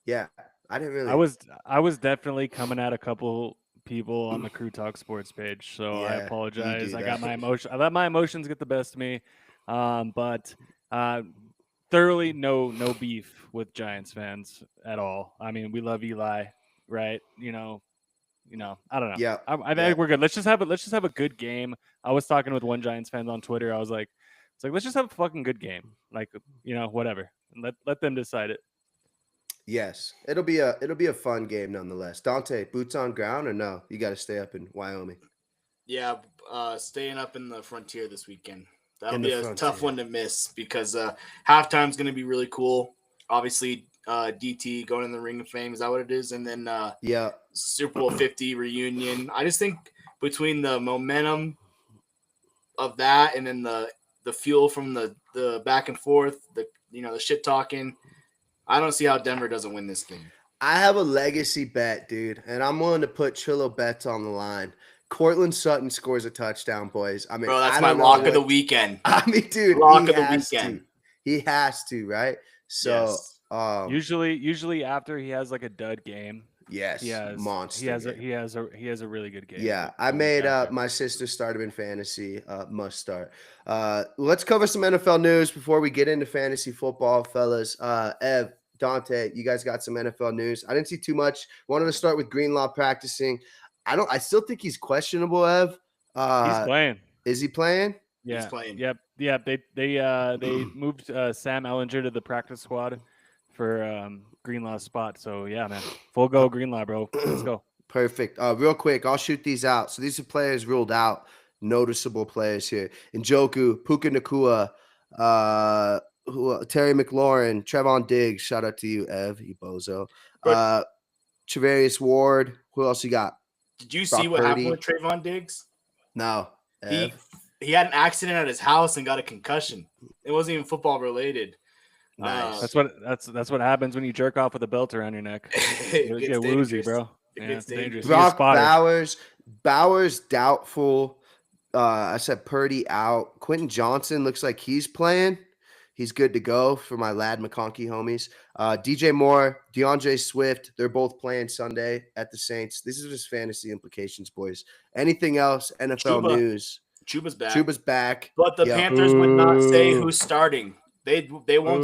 yeah, I didn't really. I was definitely coming at a couple people on the Crew Talk Sports page, so I apologize. I let my emotions get the best of me, but thoroughly no beef with Giants fans at all. I mean, we love Eli, right? I don't know. Yeah, I think we're good. Let's just have a good game. I was talking with one Giants fan on Twitter. I was like, let's just have a fucking good game. Like, whatever. Let them decide it. Yes, it'll be a fun game nonetheless. Dante, boots on ground or no? You got to stay up in Wyoming. Yeah, staying up in the Frontier this weekend. That'll be a tough one to miss because halftime's going to be really cool. Obviously, DT going in the Ring of Fame, is that what it is? And then Super Bowl 50 reunion. I just think between the momentum of that and then the fuel from the back and forth, the shit talking, I don't see how Denver doesn't win this game. I have a legacy bet, dude, and I'm willing to put Trillo bets on the line. Cortland Sutton scores a touchdown, boys. I mean, bro, that's my lock of the weekend. I mean, dude, lock of the weekend. He has to, right? So, usually after he has like a dud game, yes, he has monster. He has a really good game. Yeah, I made my sister start him in fantasy. Must start. Let's cover some NFL news before we get into fantasy football, fellas. Ev, Dante, you guys got some NFL news? I didn't see too much. Wanted to start with Greenlaw practicing. I still think he's questionable, Ev. He's playing. Is he playing? Yeah. He's playing. Yep. They moved Sam Ellinger to the practice squad for Greenlaw's spot. So yeah, man, full go Greenlaw, bro. Let's go. Perfect. Real quick, I'll shoot these out. So these are players ruled out. Noticeable players here: Njoku, Puka Nacua, Terry McLaurin, Trevon Diggs. Shout out to you, Ev, you bozo. Travarius Ward. Who else you got? Did you see what happened with Trayvon Diggs? No. He had an accident at his house and got a concussion. It wasn't even football related. Nice. That's what happens when you jerk off with a belt around your neck. You get woozy, bro. It's dangerous. Brock Bowers doubtful. I said Purdy out. Quentin Johnson looks like he's playing. He's good to go for my Lad McConkey homies. DJ Moore, DeAndre Swift, they're both playing Sunday at the Saints. This is just fantasy implications, boys. Anything else? NFL news. Chuba's back. Chuba's back. But the Panthers would not say who's starting. They won't.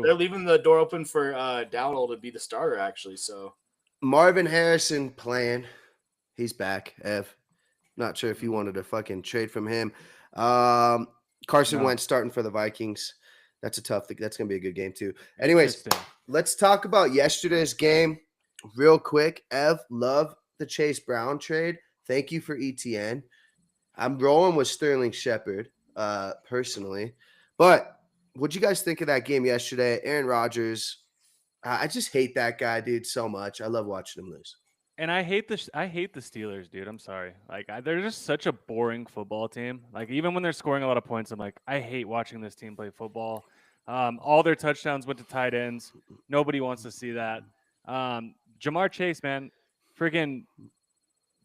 They're leaving the door open for Dowdle to be the starter, actually. So Marvin Harrison playing. He's back. Ev. Not sure if you wanted to fucking trade from him. Carson Wentz starting for the Vikings. That's a tough thing. That's going to be a good game, too. Anyways, let's talk about yesterday's game real quick. Ev, love the Chase Brown trade. Thank you for ETN. I'm rolling with Sterling Shepard, personally. But what'd you guys think of that game yesterday? Aaron Rodgers. I just hate that guy, dude, so much. I love watching him lose. And I hate the Steelers, dude. I'm sorry. Like they're just such a boring football team. Like even when they're scoring a lot of points, I'm like, I hate watching this team play football. All their touchdowns went to tight ends. Nobody wants to see that. Jamar Chase, man, freaking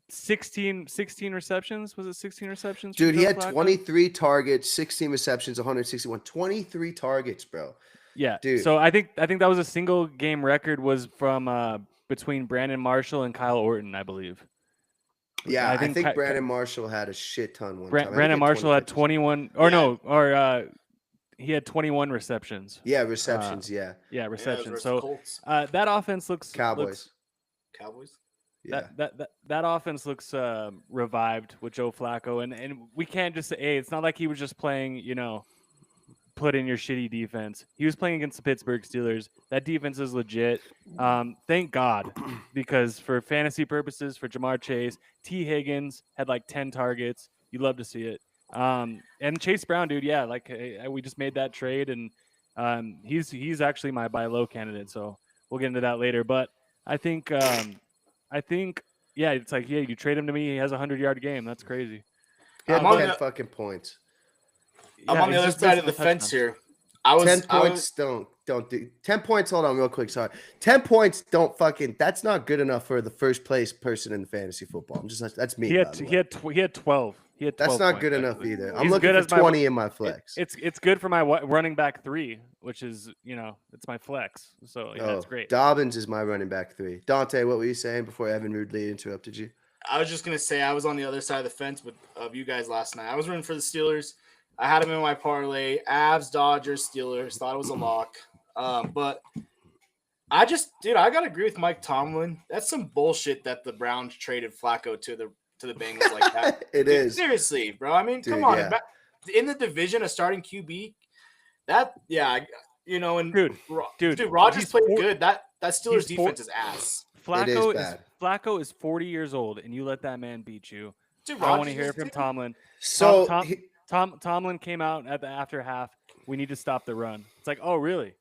16 receptions. Was it 16 receptions? Dude, he had 23 targets, 16 receptions, 161. 23 targets, bro. Yeah, dude. So I think that was a single game record was from between Brandon Marshall and Kyle Orton, I believe. Yeah, I think Brandon Marshall had a shit ton one time. Brandon Marshall had 21 he had 21 receptions. Yeah, receptions, Yeah, receptions. So that offense looks Cowboys. Yeah. That offense looks revived with Joe Flacco, and we can't just say, hey, it's not like he was just playing, put in your shitty defense. He was playing against the Pittsburgh Steelers. That defense is legit. Thank God, because for fantasy purposes, for Jamar Chase, T. Higgins had like 10 targets. You love to see it. And Chase Brown, dude, yeah, like we just made that trade, and he's actually my buy low candidate. So we'll get into that later. But I think yeah, it's like you trade him to me, he has a 100-yard game. That's crazy. He had I'm 10 on fucking points. I'm on the other side of the fence here. I was 10 points don't do 10 points. Hold on real quick. Sorry. 10 points don't fucking, that's not good enough for the first place person in fantasy football. I'm just, that's me. He had 12. He had 12. That's not points, good enough actually. either. I'm He's looking good for as 20 in my flex. It's good for my running back 3, which is, it's my flex. So that's great. Dobbins is my running back 3. Dante, what were you saying before Evan rudely interrupted you? I was just gonna say I was on the other side of the fence of you guys last night. I was rooting for the Steelers. I had them in my parlay. Avs, Dodgers, Steelers. Thought it was a lock. But I gotta agree with Mike Tomlin. That's some bullshit that the Browns traded Flacco to the Bengals like that. It is. Seriously, bro. I mean, come on. Yeah. In the division, a starting QB. And Dude, Rodgers played good. That Steelers defense is ass. Flacco is 40 years old, and you let that man beat you. Dude, I want to hear from Tomlin. So Tomlin came out at the after half. We need to stop the run. It's like, oh really?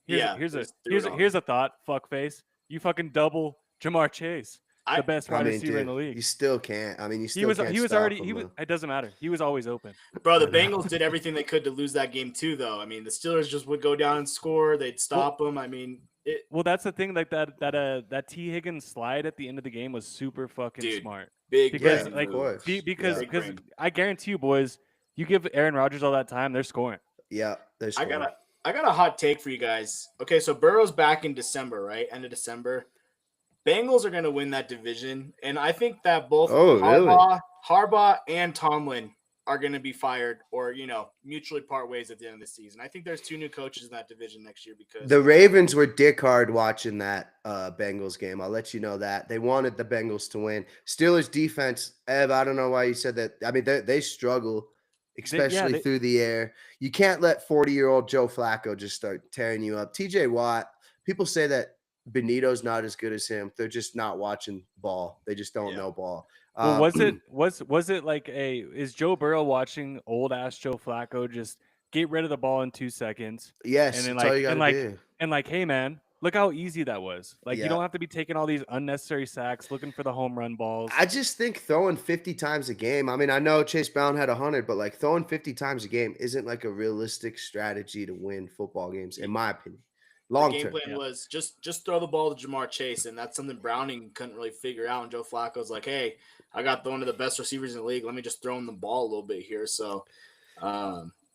Here's a thought. Fuckface. You fucking double Jamar Chase, the best wide receiver in the league. You still can't. I mean, He was already. It doesn't matter. He was always open. Bro, the Bengals did everything they could to lose that game too, though. I mean, the Steelers just would go down and score. They'd stop them. I mean. Well, that's the thing. Like that T. Higgins slide at the end of the game was super fucking smart. Because I guarantee you, boys, you give Aaron Rodgers all that time, they're scoring. Yeah, they're scoring. I got a hot take for you guys. Okay, so Burrow's back in December, right? End of December. Bengals are going to win that division, and I think that both Harbaugh and Tomlin are going to be fired or, mutually part ways at the end of the season. I think there's 2 new coaches in that division next year because the Ravens were dick hard watching that Bengals game. I'll let you know that. They wanted the Bengals to win. Steelers defense, Ev, I don't know why you said that. I mean, they struggle, especially through the air. You can't let 40-year-old Joe Flacco just start tearing you up. TJ Watt, people say that Benito's not as good as him. They're just not watching ball. They just don't know ball. Well, was it like is Joe Burrow watching old ass Joe Flacco just get rid of the ball in 2 seconds? Yes, and then that's all you gotta do. Hey man, look how easy that was. Like you don't have to be taking all these unnecessary sacks, looking for the home run balls. I just think throwing 50 times a game. I mean, I know Chase Brown had 100, but like throwing 50 times a game isn't like a realistic strategy to win football games, in my opinion. Long term. The game plan was just throw the ball to Jamar Chase, and that's something Browning couldn't really figure out. And Joe Flacco's like, hey, I got one of the best receivers in the league. Let me just throw him the ball a little bit here. So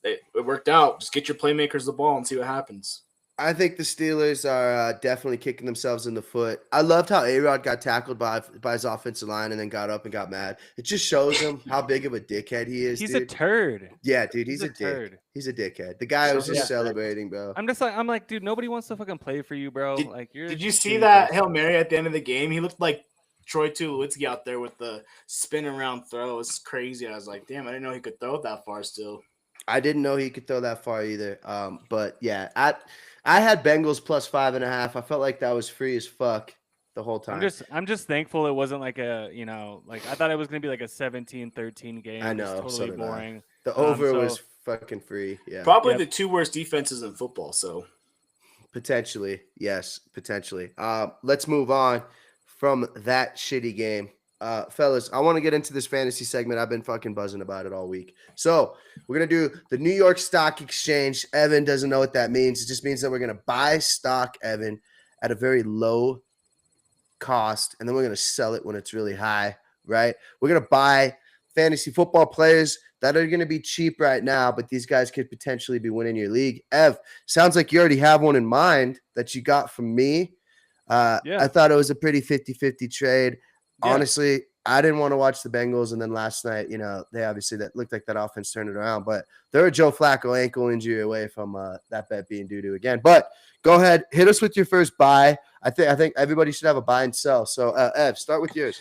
it worked out. Just get your playmakers the ball and see what happens. I think the Steelers are definitely kicking themselves in the foot. I loved how A-Rod got tackled by his offensive line and then got up and got mad. It just shows him how big of a dickhead he is. He's dude. A turd. Yeah, dude, he's a turd. Dick. He's a dickhead. The guy was just celebrating, bro. I'm like, dude, nobody wants to fucking play for you, bro. Did you see that Hail Mary at the end of the game? He looked like Troy Tulowitzki out there with the spin around throw. It's crazy. I was like, damn, I didn't know he could throw it that far still. I didn't know he could throw that far either. But yeah, I had Bengals plus 5.5. I felt like that was free as fuck the whole time. I'm just thankful it wasn't like a, like I thought it was gonna be like a 17-13 game. I know, it's totally boring. The over was fucking free. Yeah, probably the 2 worst defenses in football. So potentially, yes, potentially. Let's move on from that shitty game. Fellas, I want to get into this fantasy segment. I've been fucking buzzing about it all week. So we're going to do the New York Stock Exchange. Evan doesn't know what that means. It just means that we're going to buy stock, Evan, at a very low cost, and then we're going to sell it when it's really high, right? We're going to buy fantasy football players that are going to be cheap right now, but these guys could potentially be winning your league. Ev, sounds like you already have one in mind that you got from me. I thought it was a pretty 50-50 trade. Yeah. Honestly, I didn't want to watch the Bengals, and then last night, they obviously that looked like that offense turned it around, but they're a Joe Flacco ankle injury away from that bet being due to again. But go ahead, hit us with your first buy. I think everybody should have a buy and sell. So, Ev, start with yours.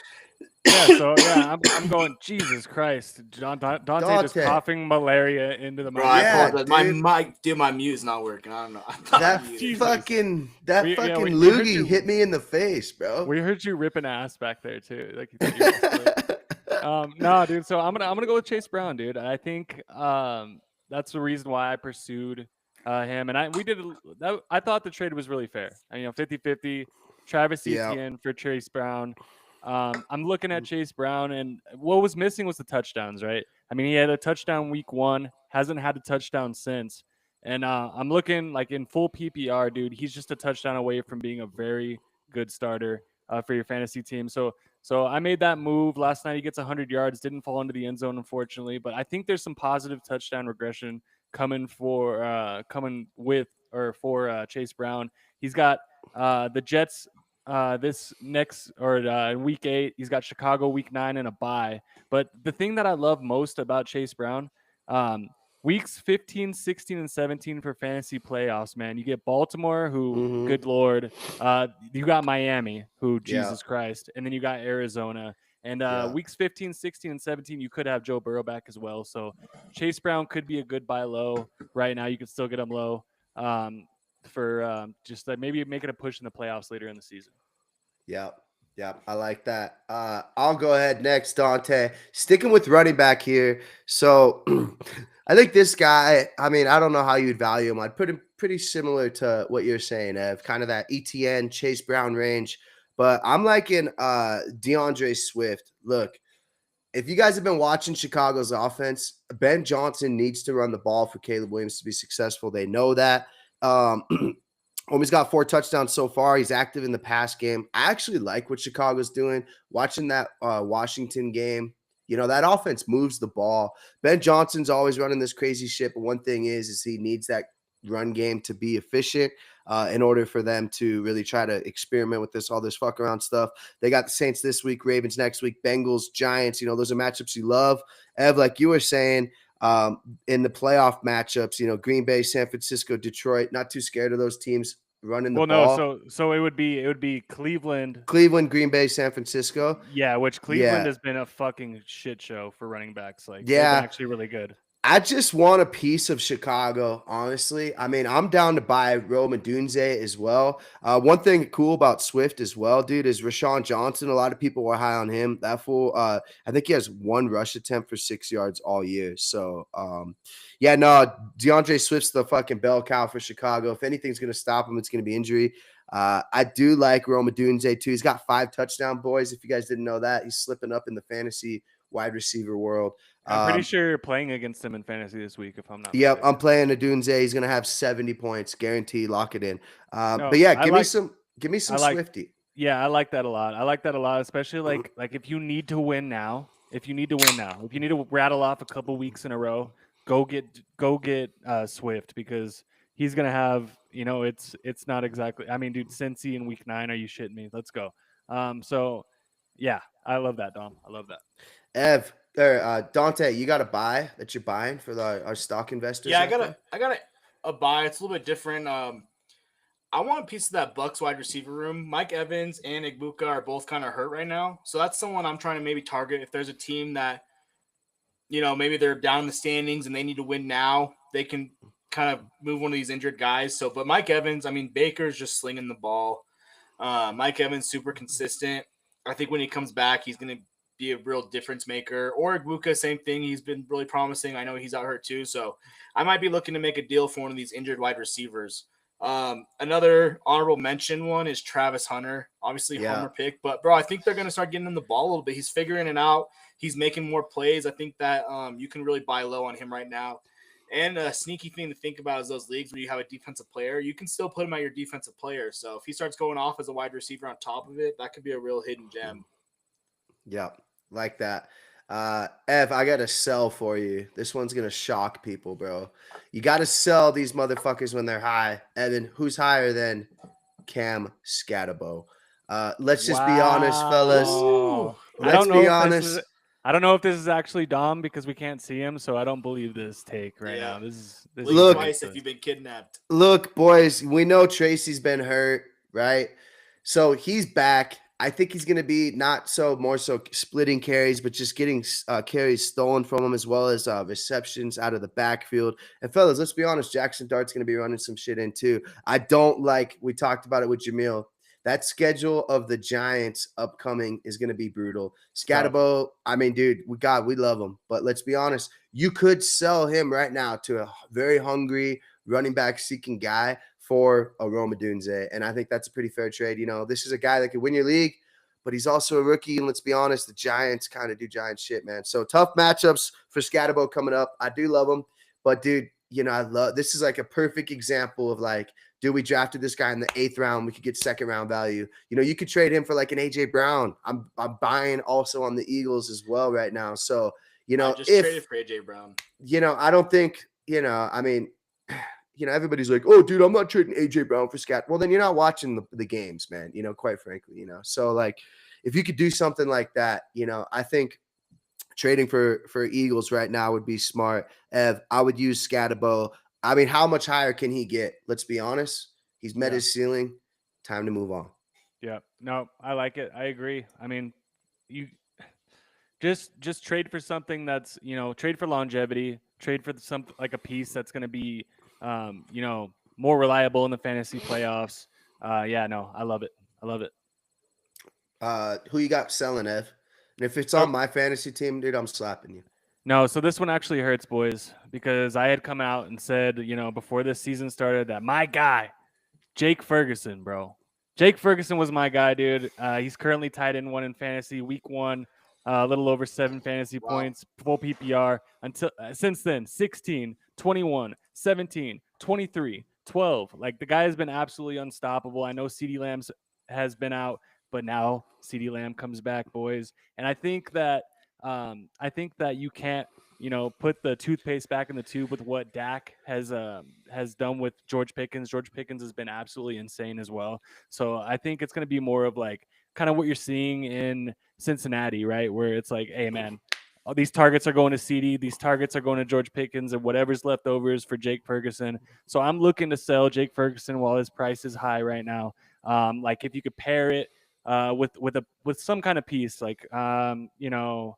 I'm going. Jesus Christ, Dante just coughing malaria into the mic. My mute's not working. I don't know. That fucking loogie hit me in the face, bro. We heard you ripping ass back there too. Like, No, dude. So I'm gonna go with Chase Brown, dude. I think that's the reason why I pursued him, and I thought the trade was really fair. And, 50-50, Travis Yeah. Etienne for Chase Brown. I'm looking at Chase Brown, and what was missing was the touchdowns, right? I mean, he had a touchdown week 1, hasn't had a touchdown since, and I'm looking like in full PPR, dude. He's just a touchdown away from being a very good starter for your fantasy team. So I made that move last night. He gets 100 yards, didn't fall into the end zone, unfortunately. But I think there's some positive touchdown regression coming for Chase Brown. He's got the Jets this next or week 8. He's got Chicago week 9 and a bye. But the thing that I love most about Chase Brown, weeks 15, 16, and 17 for fantasy playoffs, man. You get Baltimore, who, good Lord. You got Miami, who, Jesus Christ. And then you got Arizona. And weeks 15, 16, and 17, you could have Joe Burrow back as well. So Chase Brown could be a good buy low right now. You could still get him low for just maybe making a push in the playoffs later in the season. Yep. I like that. I'll go ahead next, Dante. Sticking with running back here. So I think this guy, I mean, I don't know how you'd value him. I'd put him pretty similar to what you're saying, Ev, kind of that ETN, Chase Brown range. But I'm liking DeAndre Swift. Look, if you guys have been watching Chicago's offense, Ben Johnson needs to run the ball for Caleb Williams to be successful. They know that. He's got 4 touchdowns so far. He's active in the pass game. I actually like what Chicago's doing. Watching that Washington game, that offense moves the ball. Ben Johnson's always running this crazy shit, but one thing is he needs that run game to be efficient in order for them to really try to experiment with all this fuck around stuff. They got the Saints this week, Ravens next week, Bengals, Giants. Those are matchups you love. Ev, like you were saying, in the playoff matchups, Green Bay, San Francisco, Detroit, not too scared of those teams running the ball. No, so it would be Cleveland, Green Bay, San Francisco. Yeah, which Cleveland has been a fucking shit show for running backs. Like, they've been actually really good. I just want a piece of Chicago, honestly. I mean, I'm down to buy Rome Odunze as well. One thing cool about Swift as well, dude, is Rashawn Johnson. A lot of people were high on him. That fool, I think he has 1 rush attempt for 6 yards all year. So, DeAndre Swift's the fucking bell cow for Chicago. If anything's going to stop him, it's going to be injury. I do like Rome Odunze too. He's got 5 touchdown boys. If you guys didn't know that, he's slipping up in the fantasy wide receiver world. I'm pretty sure you're playing against him in fantasy this week, if I'm not Yep, mistaken. I'm playing Odunze. He's gonna have 70 points, guaranteed. Lock it in. But yeah, give me some Swifty. Yeah, I like that a lot. I like that a lot, especially like if you need to win now, if you need to rattle off a couple weeks in a row, go get Swift, because he's gonna have, it's not exactly. I mean, dude, Cincy in week 9, are you shitting me? Let's go. So yeah, I love that, Dom. I love that. Ev, Dante, you got a buy that you're buying for our stock investors? Yeah, I got a buy. It's a little bit different. I want a piece of that Bucks wide receiver room. Mike Evans and Igbuka are both kind of hurt right now, so that's someone I'm trying to maybe target. If there's a team that, maybe they're down in the standings and they need to win now, they can kind of move one of these injured guys. So, but Mike Evans, I mean, Baker's just slinging the ball. Mike Evans super consistent. I think when he comes back, he's going to be a real difference maker. Or Igbuka, same thing. He's been really promising. I know he's out hurt too. So I might be looking to make a deal for one of these injured wide receivers. Another honorable mention one is Travis Hunter. Obviously, homer pick. But, bro, I think they're going to start getting him the ball a little bit. He's figuring it out. He's making more plays. I think that you can really buy low on him right now. And a sneaky thing to think about is those leagues where you have a defensive player. You can still put him at your defensive player. So if he starts going off as a wide receiver on top of it, that could be a real hidden gem. Yep, like that. Ev, I got to sell for you. This one's going to shock people, bro. You got to sell these motherfuckers when they're high. Evan, who's higher than Cam Scatterbo? Let's just be honest, fellas. Let's be honest. I don't know if this is actually Dom, because we can't see him, so I don't believe this take right now. This look twice if you've been kidnapped. Look, boys, we know Tracy's been hurt, right? So he's back. I think he's going to be more so splitting carries, but just getting carries stolen from him, as well as receptions out of the backfield. And fellas, let's be honest, Jackson Dart's going to be running some shit in too. I don't like, we talked about it with Jamil, that schedule of the Giants upcoming is going to be brutal. Scatterbo, I mean, dude, we love him. But let's be honest, you could sell him right now to a very hungry running back seeking guy for a Rome Odunze. And I think that's a pretty fair trade. You know, this is a guy that could win your league, but he's also a rookie. And let's be honest, the Giants kind of do Giant shit, man. So tough matchups for Scatterbo coming up. I do love him. But, dude, you know, this is like a perfect example of like, dude, we drafted this guy in the 8th round. We could get 2nd round value. You know, you could trade him for like an AJ Brown. I'm buying also on the Eagles as well right now. So, you know, I just traded for AJ Brown. You know, I don't think, you know, I mean, you know, everybody's like, oh, dude, I'm not trading AJ Brown for Scat. Well, then you're not watching the games, man, you know, quite frankly, you know. So, like, if you could do something like that, you know, I think trading for Eagles right now would be smart. Ev, I would use Scatterbo. I mean, how much higher can he get? Let's be honest. He's met his ceiling. Time to move on. Yeah. No, I like it. I agree. I mean, you just trade for something that's, you know, trade for longevity, trade for some like a piece that's going to be, you know, more reliable in the fantasy playoffs. Yeah, no, I love it. I love it. Who you got selling, Ev? And if it's on my fantasy team, dude, I'm slapping you. No, so this one actually hurts, boys, because I had come out and said, you know, before this season started that my guy, Jake Ferguson, bro. Jake Ferguson was my guy, dude. He's currently tied in 1 in fantasy, week 1, a little over 7 fantasy points, full PPR. Until since then, 16, 21, 17, 23, 12. Like, the guy has been absolutely unstoppable. I know CeeDee Lamb has been out, but now CeeDee Lamb comes back, boys. And I think that you can't, you know, put the toothpaste back in the tube with what Dak has done with George Pickens. George Pickens has been absolutely insane as well. So I think it's going to be more of like kind of what you're seeing in Cincinnati, right? Where it's like, hey, man, all these targets are going to CeeDee, these targets are going to George Pickens, and whatever's left over is for Jake Ferguson. So I'm looking to sell Jake Ferguson while his price is high right now. Like if you could pair it with some kind of piece, like you know,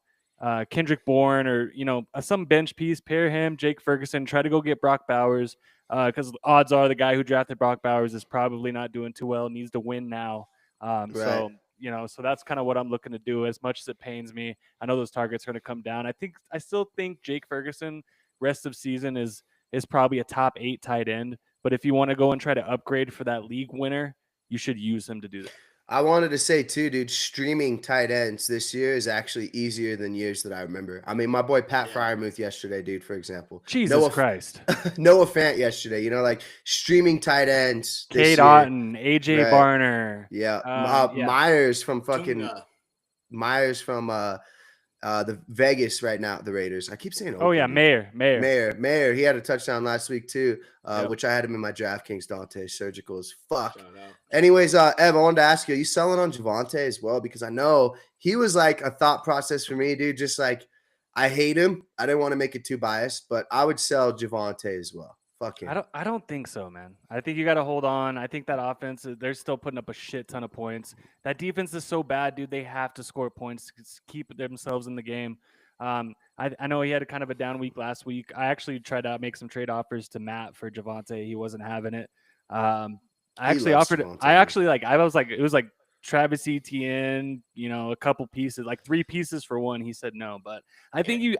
Kendrick Bourne or, you know, some bench piece, pair him, Jake Ferguson, try to go get Brock Bowers, because odds are the guy who drafted Brock Bowers is probably not doing too well, needs to win now. Right. So, you know, so that's kind of what I'm looking to do. As much as it pains me, I know those targets are going to come down. I still think Jake Ferguson rest of season is probably a top 8 tight end. But if you want to go and try to upgrade for that league winner, you should use him to do that. I wanted to say too, dude, streaming tight ends this year is actually easier than years that I remember. I mean, my boy Pat Freiermuth yesterday, dude, for example. Jesus Christ. Noah Fant yesterday, you know, like streaming tight ends. Cade Otton, AJ Barner. Yeah. Myers from the Vegas right now, the Raiders. I keep saying Oakland. Oh, yeah, Mayer. He had a touchdown last week too, which I had him in my DraftKings. Dante, surgical as fuck. Anyways, Ev, I wanted to ask you, are you selling on Javonte as well? Because I know he was like a thought process for me, dude. Just like, I hate him. I didn't want to make it too biased, but I would sell Javonte as well. Fuck him. I don't think so, man. I think you got to hold on. I think that offense, they're still putting up a shit ton of points. That defense is so bad, dude. They have to score points to keep themselves in the game. I know he had a kind of a down week last week. I actually tried to make some trade offers to Matt for Javonte. He wasn't having it. I was like, it was like Travis Etienne, you know, a couple pieces, like 3 pieces for one. He said no, but I think you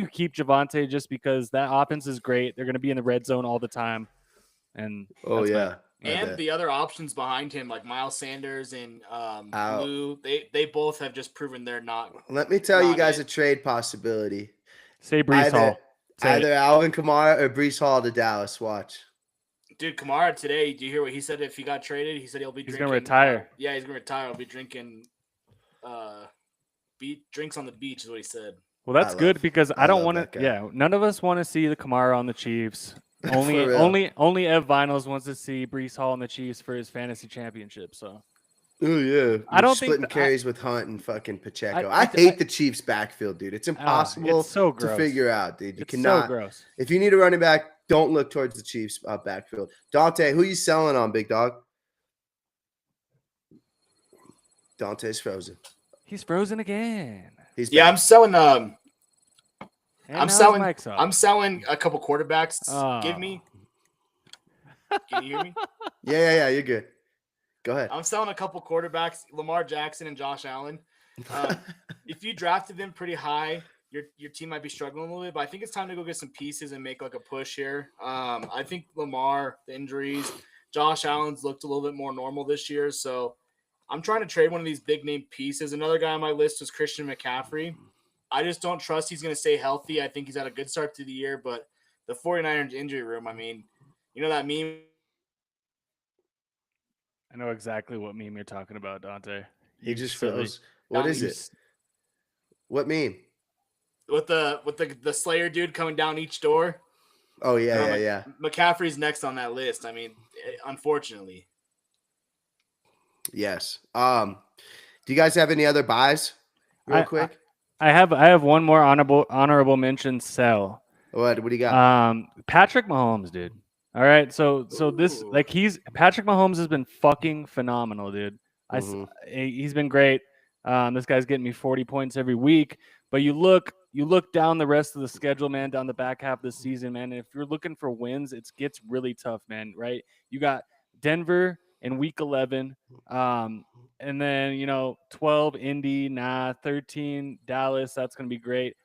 keep Javonte just because that offense is great. They're going to be in the red zone all the time, and and the other options behind him, like Miles Sanders and Lou, they both have just proven they're not. Let me tell you guys a trade possibility. Say Breece Hall. Either Alvin Kamara or Breece Hall to Dallas. Watch. Dude, Kamara today, do you hear what he said? If he got traded, he said he's going to retire. Yeah, he's going to retire. He'll be drinking drinks on the beach is what he said. Well, that's good because I don't want to. Yeah, none of us want to see the Kamara on the Chiefs. Only Ev Vinyls wants to see Breece Hall on the Chiefs for his fantasy championship. So. Oh yeah, I don't splitting carries with Hunt and fucking Pacheco. I hate the Chiefs backfield, dude. It's impossible to figure out, dude. You cannot. So gross. If you need a running back, don't look towards the Chiefs backfield. Dante, who you selling on, big dog? Dante's frozen. He's frozen again. I'm selling. I'm selling a couple quarterbacks. Can you hear me? Yeah. You're good. Go ahead. I'm selling a couple quarterbacks, Lamar Jackson and Josh Allen. If you drafted them pretty high, your team might be struggling a little bit, but I think it's time to go get some pieces and make like a push here. I think Lamar, the injuries, Josh Allen's looked a little bit more normal this year, so I'm trying to trade one of these big name pieces. Another guy on my list was Christian McCaffrey. I just don't trust he's going to stay healthy. I think he's had a good start to the year, but the 49ers injury room, I mean, you know that meme? I know exactly what meme you're talking about, Dante. He just froze. What is it? What meme? With the Slayer dude coming down each door. Oh yeah. McCaffrey's next on that list. I mean, unfortunately. Yes. Do you guys have any other buys? Real quick. I have one more honorable mention. Sell. What do you got? Patrick Mahomes, dude. All right, so this Patrick Mahomes has been fucking phenomenal, dude. He's been great. This guy's getting me 40 points every week. But you look down the rest of the schedule, man, down the back half of the season, man. And if you're looking for wins, it gets really tough, man. Right? You got Denver in week 11, and then 12 Indy, 13 Dallas. That's gonna be great.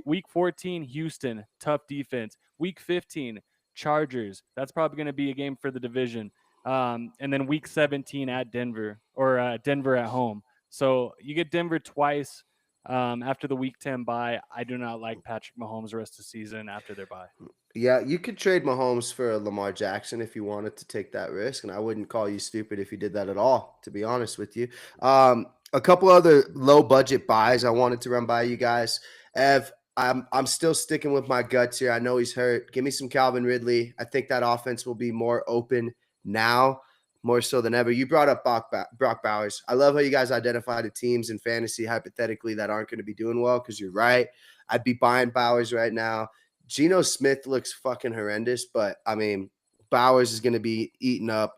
Week 14 Houston, tough defense. Week 15. Chargers. That's probably going to be a game for the division. And then week 17 at Denver or Denver at home. So you get Denver twice after the week 10 bye. I do not like Patrick Mahomes the rest of the season after their bye. Yeah, you could trade Mahomes for Lamar Jackson if you wanted to take that risk. And I wouldn't call you stupid if you did that at all, to be honest with you. A couple other low budget buys I wanted to run by you guys. Ev, I'm still sticking with my guts here. I know he's hurt. Give me some Calvin Ridley. I think that offense will be more open now, more so than ever. You brought up Brock Bowers. I love how you guys identify the teams in fantasy hypothetically that aren't going to be doing well because you're right. I'd be buying Bowers right now. Geno Smith looks fucking horrendous, but, I mean, Bowers is going to be eaten up.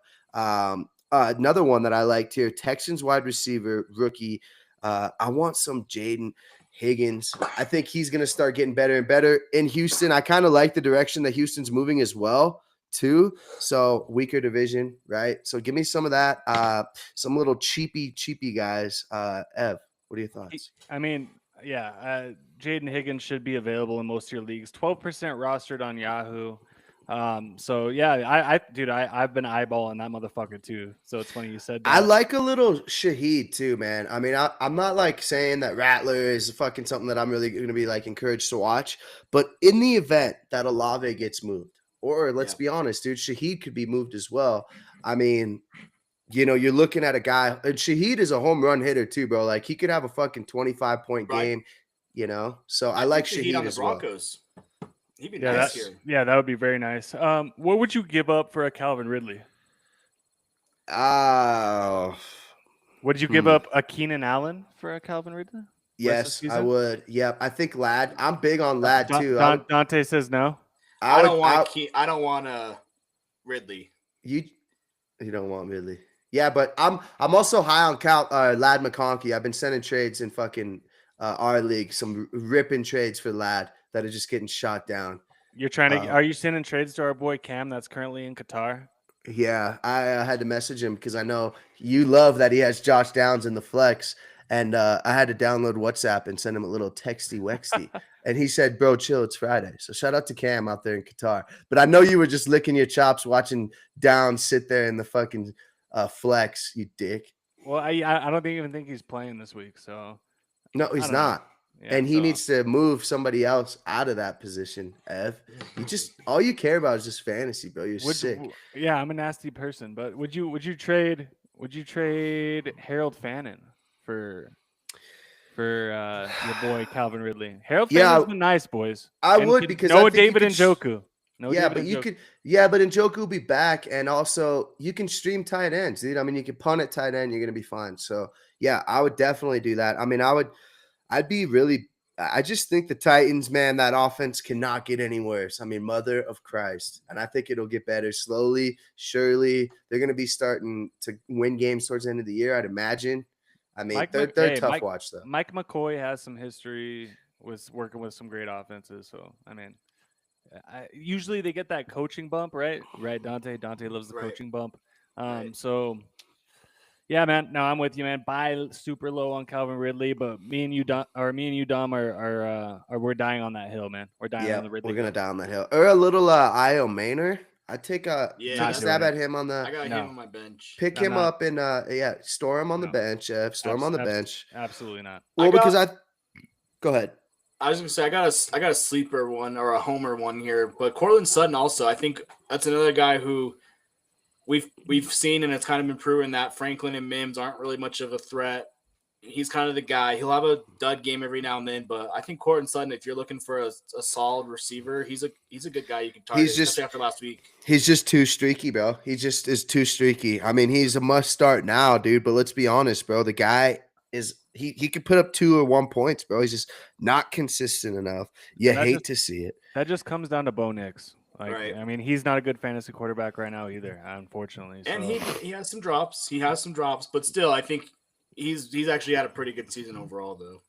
Another one that I liked here, Texans wide receiver, rookie. I want some Jaden Higgins. I think he's going to start getting better and better. In Houston, I kind of like the direction that Houston's moving as well, too. So weaker division, right? So give me some of that. Some little cheapy guys. Ev, what are your thoughts? I mean, yeah, Jaden Higgins should be available in most of your leagues. 12% rostered on Yahoo. So yeah, I've been eyeballing that motherfucker too. So it's funny you said that. I like a little Shaheed too, man. I mean, I'm not like saying that Rattler is fucking something that I'm really going to be like encouraged to watch, but in the event that Olave gets moved, or let's be honest, dude, Shaheed could be moved as well. I mean, you're looking at a guy, and Shaheed is a home run hitter too, bro. Like he could have a fucking 25-point game, So I like Shaheed on the as well. Broncos. He'd be Yeah, nice here. Yeah, that would be very nice. What would you give up for a Calvin Ridley? Would you give up a Keenan Allen for a Calvin Ridley? Yes, I would. Yeah, I think Ladd. I'm big on Ladd too. Dante says no. I don't want Ridley. You don't want Ridley. Yeah, but I'm also high on Ladd McConkey. I've been sending trades in fucking our league, some ripping trades for Ladd that are just getting shot down. You're trying to are you sending trades to our boy Cam that's currently in Qatar? Yeah, I had to message him because I know you love that he has Josh Downs in the flex, and I had to download WhatsApp and send him a little texty wexty. And he said, bro, chill, it's Friday. So shout out to Cam out there in Qatar. But I know you were just licking your chops watching Downs sit there in the fucking flex, you dick. Well, I don't even think he's playing this week, so. No, he's not. Yeah, and he needs to move somebody else out of that position, Ev. All you care about is just fantasy, bro. You're sick. Yeah, I'm a nasty person, but would you trade Harold Fannin for your boy Calvin Ridley? Harold Fannon's been nice, boys. I would because Noah David Njoku. But Njoku will be back, and also you can stream tight ends, dude. I mean, you can punt at tight end, you're gonna be fine. So yeah, I would definitely do that. I mean, I just think the Titans, man, that offense cannot get any worse. I mean, mother of Christ. And I think it'll get better slowly, surely. They're going to be starting to win games towards the end of the year, I'd imagine. I mean, they're tough watch, though. Mike McCoy has some history with working with some great offenses. So, I mean, usually they get that coaching bump, right? Right, Dante? Dante loves the coaching bump. So Yeah, man. No, I'm with you, man. Buy super low on Calvin Ridley, but me and you, Dom, are we're dying on that hill, man. We're dying on Yeah, the Ridley we're gonna hill. die on that hill. Or a little Io Maynor. I'd take a Not stab doing at him on the I got No. him on my bench. pick I'm him not. up and store him on the No. bench. Store him on the bench. Absolutely not. Well, because go ahead. I was gonna say I got a sleeper one or a homer one here, but Cortland Sutton also. I think that's another guy who we've seen, and it's kind of been proven that Franklin and Mims aren't really much of a threat. He's kind of the guy. He'll have a dud game every now and then, but I think Cortland Sutton, if you're looking for a solid receiver, he's a good guy you can target. Especially after last week. He's just too streaky, bro. He just is too streaky. I mean, he's a must start now, dude. But let's be honest, bro. The guy is he could put up 2 or 1 points, bro. He's just not consistent enough. You hate to see it. That just comes down to Bo Nix. Like, Right. I mean, he's not a good fantasy quarterback right now either, unfortunately. And so. he has some drops. He has some drops, but still, I think he's actually had a pretty good season overall, though.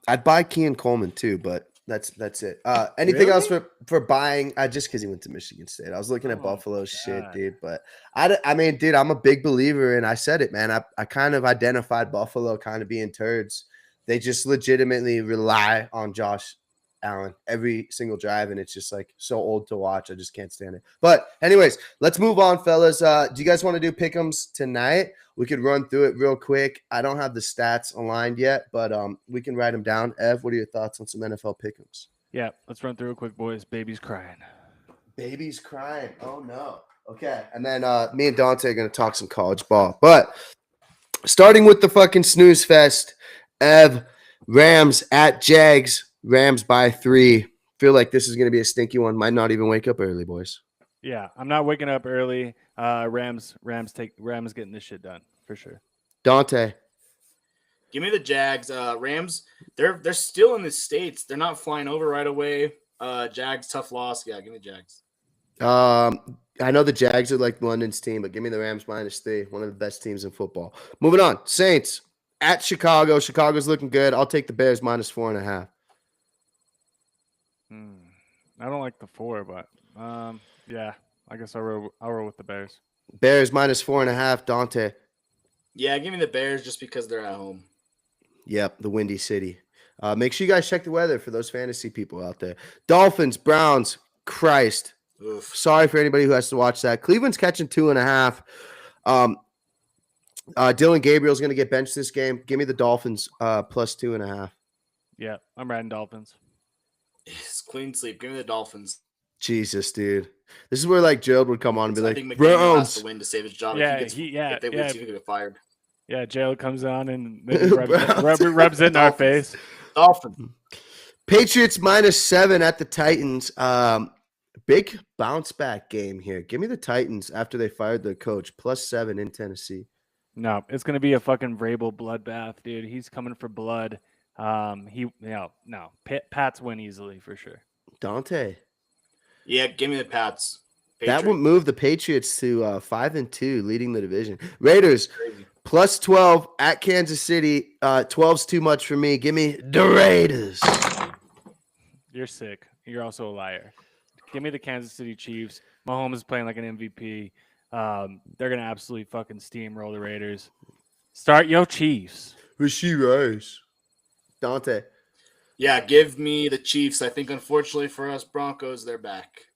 I'd buy Keon Coleman too, but that's it. Anything else for buying? Just because he went to Michigan State, I was looking at Buffalo's shit, dude. But I mean, dude, I'm a big believer, and I said it, man. I kind of identified Buffalo kind of being turds. They just legitimately rely on Josh Allen every single drive, and it's just like so old to watch. I just can't stand it. But anyways, let's move on, fellas. Do you guys want to do pick'ems tonight? We could run through it real quick. I don't have the stats aligned yet, but we can write them down. Ev, what are your thoughts on some NFL pick'ems? Yeah, let's run through it quick, boys. Baby's crying. Baby's crying. Oh no. Okay, and then me and Dante are gonna talk some college ball. But starting with the fucking snooze fest, Ev, Rams at Jags. Rams by 3. Feel like this is going to be a stinky one. Might not even wake up early, boys. Yeah, I'm not waking up early. Rams getting this shit done for sure. Dante, give me the Jags. Rams, they're still in the States. They're not flying over right away. Jags, tough loss. Yeah, give me the Jags. I know the Jags are like London's team, but give me the Rams -3. One of the best teams in football. Moving on. Saints at Chicago. Chicago's looking good. I'll take the Bears -4.5. I don't like the 4, but yeah, I guess I'll roll with the Bears. Bears -4.5. Dante. Yeah, give me the Bears just because they're at home. Yep, the Windy City. Make sure you guys check the weather for those fantasy people out there. Dolphins, Browns. Christ. Oof. Sorry for anybody who has to watch that. Cleveland's catching 2.5. Dylan Gabriel's going to get benched this game. Give me the Dolphins +2.5. Yeah, I'm riding Dolphins. It's clean sleep. Give me the Dolphins. Jesus, dude. This is where like Gerald would come on and be I like, think McDaniel Browns. has to win to save his job. Yeah, if he wins, he could get fired. Yeah, Gerald comes on and then rubs it in our face. Dolphins. Patriots -7 at the Titans. Big bounce back game here. Give me the Titans after they fired their coach +7 in Tennessee. No, it's gonna be a fucking Vrabel bloodbath, dude. He's coming for blood. Pats win easily for sure. Dante. Yeah, give me the Pats. That would move the Patriots to 5-2, leading the division. Raiders +12 at Kansas City. 12's too much for me. Give me the Raiders. You're sick. You're also a liar. Give me the Kansas City Chiefs. Mahomes is playing like an MVP. They're gonna absolutely fucking steamroll the Raiders. Start your Chiefs. Rasheed Rice. Dante. Yeah, give me the Chiefs. I think, unfortunately for us Broncos, they're back.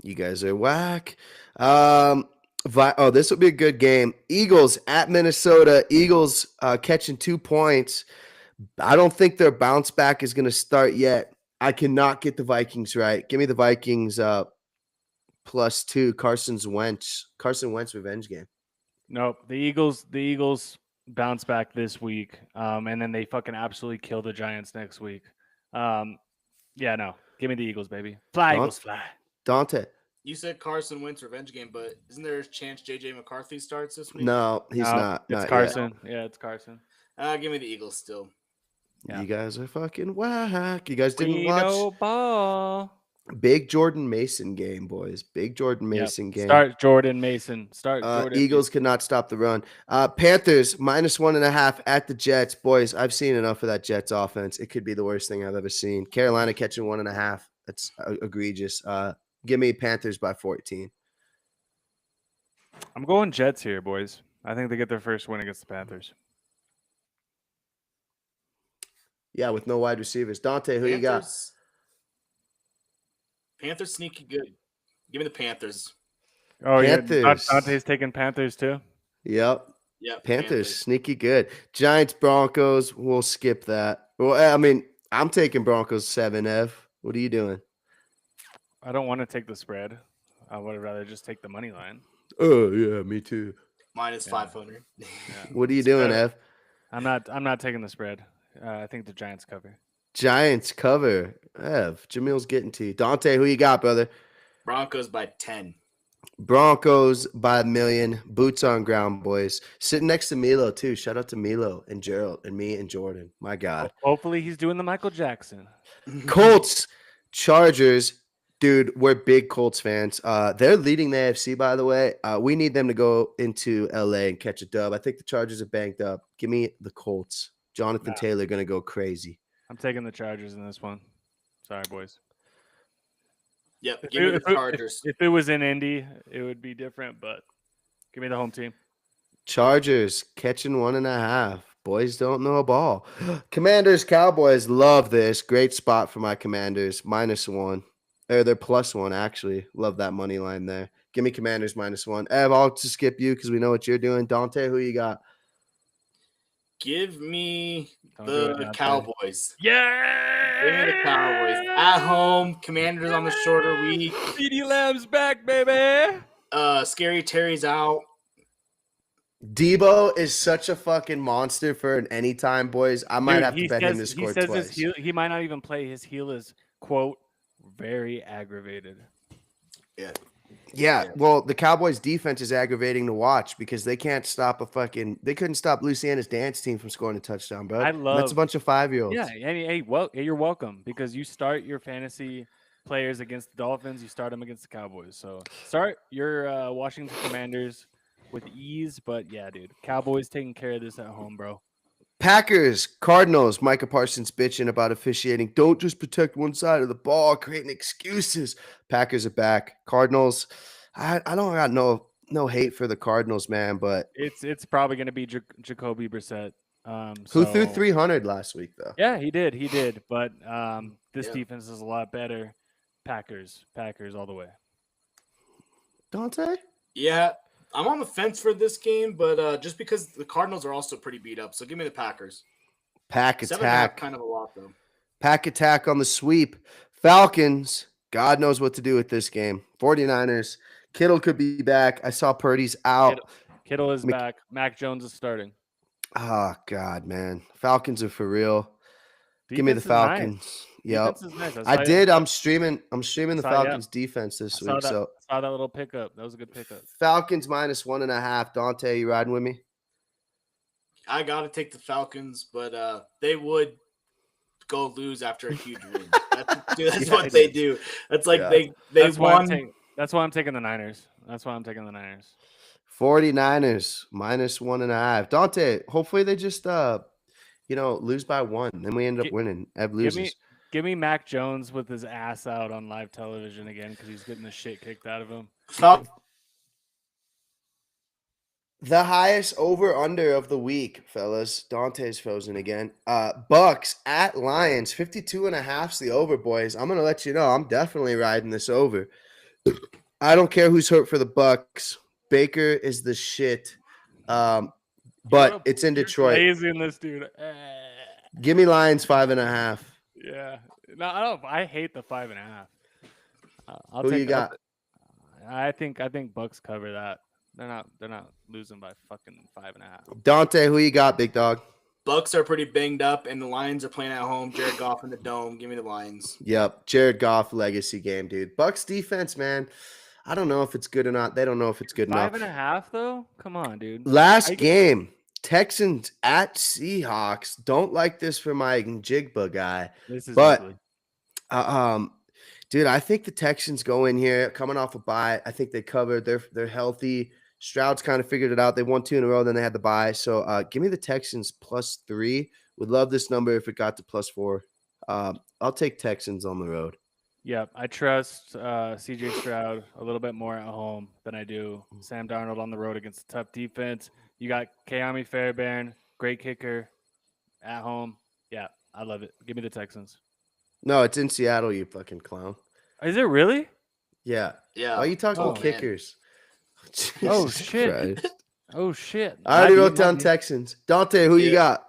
You guys are whack. This will be a good game. Eagles at Minnesota. Eagles catching 2 points. I don't think their bounce back is going to start yet. I cannot get the Vikings right. Give me the Vikings +2. Carson Wentz revenge game. Nope. The Eagles bounce back this week, and then they fucking absolutely kill the Giants next week. Yeah, no. Give me the Eagles, baby. Fly, Eagles, fly. Dante. You said Carson Wentz revenge game, but isn't there a chance JJ McCarthy starts this week? No, he's not. It's not Carson. Yet. Yeah, it's Carson. Give me the Eagles still. Yeah. You guys are fucking whack. You guys didn't watch ball. Big Jordan Mason game, boys. Big Jordan Mason game. Start Jordan Mason. Eagles cannot stop the run. Panthers -1.5 at the Jets. Boys, I've seen enough of that Jets offense. It could be the worst thing I've ever seen. Carolina catching 1.5. That's egregious. Give me Panthers by 14. I'm going Jets here, boys. I think they get their first win against the Panthers. Yeah, with no wide receivers. Dante, who you got? Panthers sneaky good. Give me the Panthers. Oh, Panthers. yeah. Dante's taking Panthers too? Yep. Yep. Panthers, sneaky good. Giants, Broncos, we'll skip that. Well, I mean, I'm taking Broncos 7, Ev. What are you doing? I don't want to take the spread. I would rather just take the money line. Oh, yeah, me too. Minus 500. Yeah. What are you doing, Ev? I'm not taking the spread. I think the Giants cover. Giants cover. Ev, Jamil's getting to you. Dante, who you got, brother? Broncos by 10. Broncos by 1,000,000. Boots on ground, boys. Sitting next to Milo, too. Shout out to Milo and Gerald and me and Jordan. My God. Hopefully he's doing the Michael Jackson. Colts, Chargers. Dude, we're big Colts fans. They're leading the AFC, by the way. We need them to go into LA and catch a dub. I think the Chargers are banked up. Give me the Colts. Jonathan Taylor going to go crazy. I'm taking the Chargers in this one. Sorry, boys. Yep, give me the Chargers. If it was in Indy, it would be different, but give me the home team. Chargers catching 1.5. Boys don't know a ball. Commanders, Cowboys, love this. Great spot for my Commanders. -1. Or they're +1, actually. Love that money line there. Give me Commanders -1. Ev, I'll just skip you because we know what you're doing. Dante, who you got? Give me the Cowboys. Yeah! Give me the Cowboys. At home, Commanders on the shorter week. CeeDee Lamb's back, baby. Scary Terry's out. Debo is such a fucking monster for an anytime, boys. I might have to bet him to score twice. He might not even play. His heel is, quote, very aggravated. Yeah, well, the Cowboys defense is aggravating to watch because they can't stop they couldn't stop Luciana's dance team from scoring a touchdown, bro. That's a bunch of 5-year-olds. Yeah, hey, well, you're welcome because you start your fantasy players against the Dolphins, you start them against the Cowboys. So start your Washington Commanders with ease, but yeah, dude, Cowboys taking care of this at home, bro. Packers, Cardinals, Micah Parsons bitching about officiating. Don't just protect one side of the ball, creating excuses. Packers are back. Cardinals, I don't got no hate for the Cardinals, man, but it's probably going to be Jacoby Brissett. Who threw 300 last week, though? Yeah, he did. But this defense is a lot better. Packers all the way. Dante? Yeah. I'm on the fence for this game, but just because the Cardinals are also pretty beat up, so give me the Packers. Pack attack, kind of a lot though. Pack attack on the sweep. Falcons, God knows what to do with this game. 49ers, Kittle could be back. I saw Purdy's out. Kittle is back. Mac Jones is starting. Oh God, man, Falcons are for real. Defense give me the Falcons. Nice. Yep, nice. I did. I'm streaming the Falcons defense this week. So I saw that little pickup. That was a good pickup. Falcons -1.5. Dante, you riding with me? I gotta take the Falcons, but they would go lose after a huge win. That's what they do. That's like they won. That's why I'm taking the Niners. 49ers -1.5. Dante, hopefully they just lose by 1. Then we end up winning. Ev loses. Give me Mac Jones with his ass out on live television again because he's getting the shit kicked out of him. The highest over-under of the week, fellas. Dante's frozen again. Bucks at Lions. 52.5's the over, boys. I'm going to let you know. I'm definitely riding this over. I don't care who's hurt for the Bucks. Baker is the shit. But it's in Detroit. Lazy in this, dude. Give me Lions 5.5. Yeah. No, I hate the 5.5. Who you got? I think Bucks cover that. They're not losing by fucking 5.5. Dante, who you got, big dog? Bucks are pretty banged up, and the Lions are playing at home. Jared Goff in the dome. Give me the Lions. Yep, Jared Goff legacy game, dude. Bucks defense, man. I don't know if it's good or not. They don't know if it's good enough. 5.5 though. Come on, dude. Last game, Texans at Seahawks. Don't like this for my Jigba guy. This is but ugly. Dude, I think the Texans go in here coming off a bye. I think they covered. They're healthy. Stroud's kind of figured it out. They won 2 in a row, then they had the bye. So give me the Texans +3. Would love this number if it got to +4. I'll take Texans on the road. Yep, I trust CJ Stroud a little bit more at home than I do Sam Darnold on the road against a tough defense. You got Keami Fairbairn, great kicker at home. Yeah, I love it. Give me the Texans. No, it's in Seattle, you fucking clown. Is it really? Yeah. Yeah. Why are you talking Oh, about man. kickers? Oh, Jesus shit. Christ. Oh shit! I already Might be, wrote might down be. Texans. Dante, who you Yeah. got?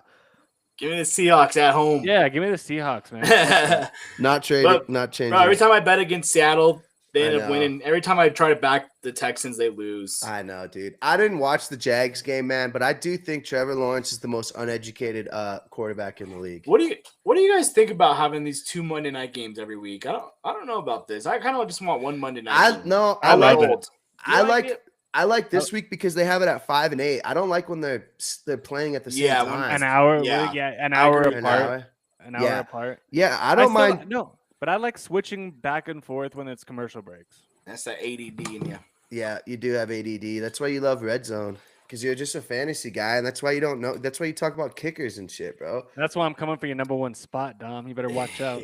Give me the Seahawks at home. Yeah, give me the Seahawks, man. Fuck that. Not trading, But, not changing. Bro, every time I bet against Seattle, they I end up know. winning. Every time I try to back the Texans, they lose. I know, dude. I didn't watch the Jags game, man, but I do think Trevor Lawrence is the most uneducated quarterback in the league. What do you guys think about having these 2 Monday night games every week? I don't know about this. I kind of just want one Monday night. game. I love like it. You like it? I like this week because they have it at 5 and 8. I don't like when they're playing at the same Yeah, time. An hour, Yeah. an hour agree. An apart. hour. An hour Yeah. apart. Yeah, I don't mind. No, but I like switching back and forth when it's commercial breaks. That's that ADD in you. Yeah, you do have ADD. That's why you love Red Zone because you're just a fantasy guy, and that's why you don't know. That's why you talk about kickers and shit, bro. That's why I'm coming for your number one spot, Dom. You better watch out.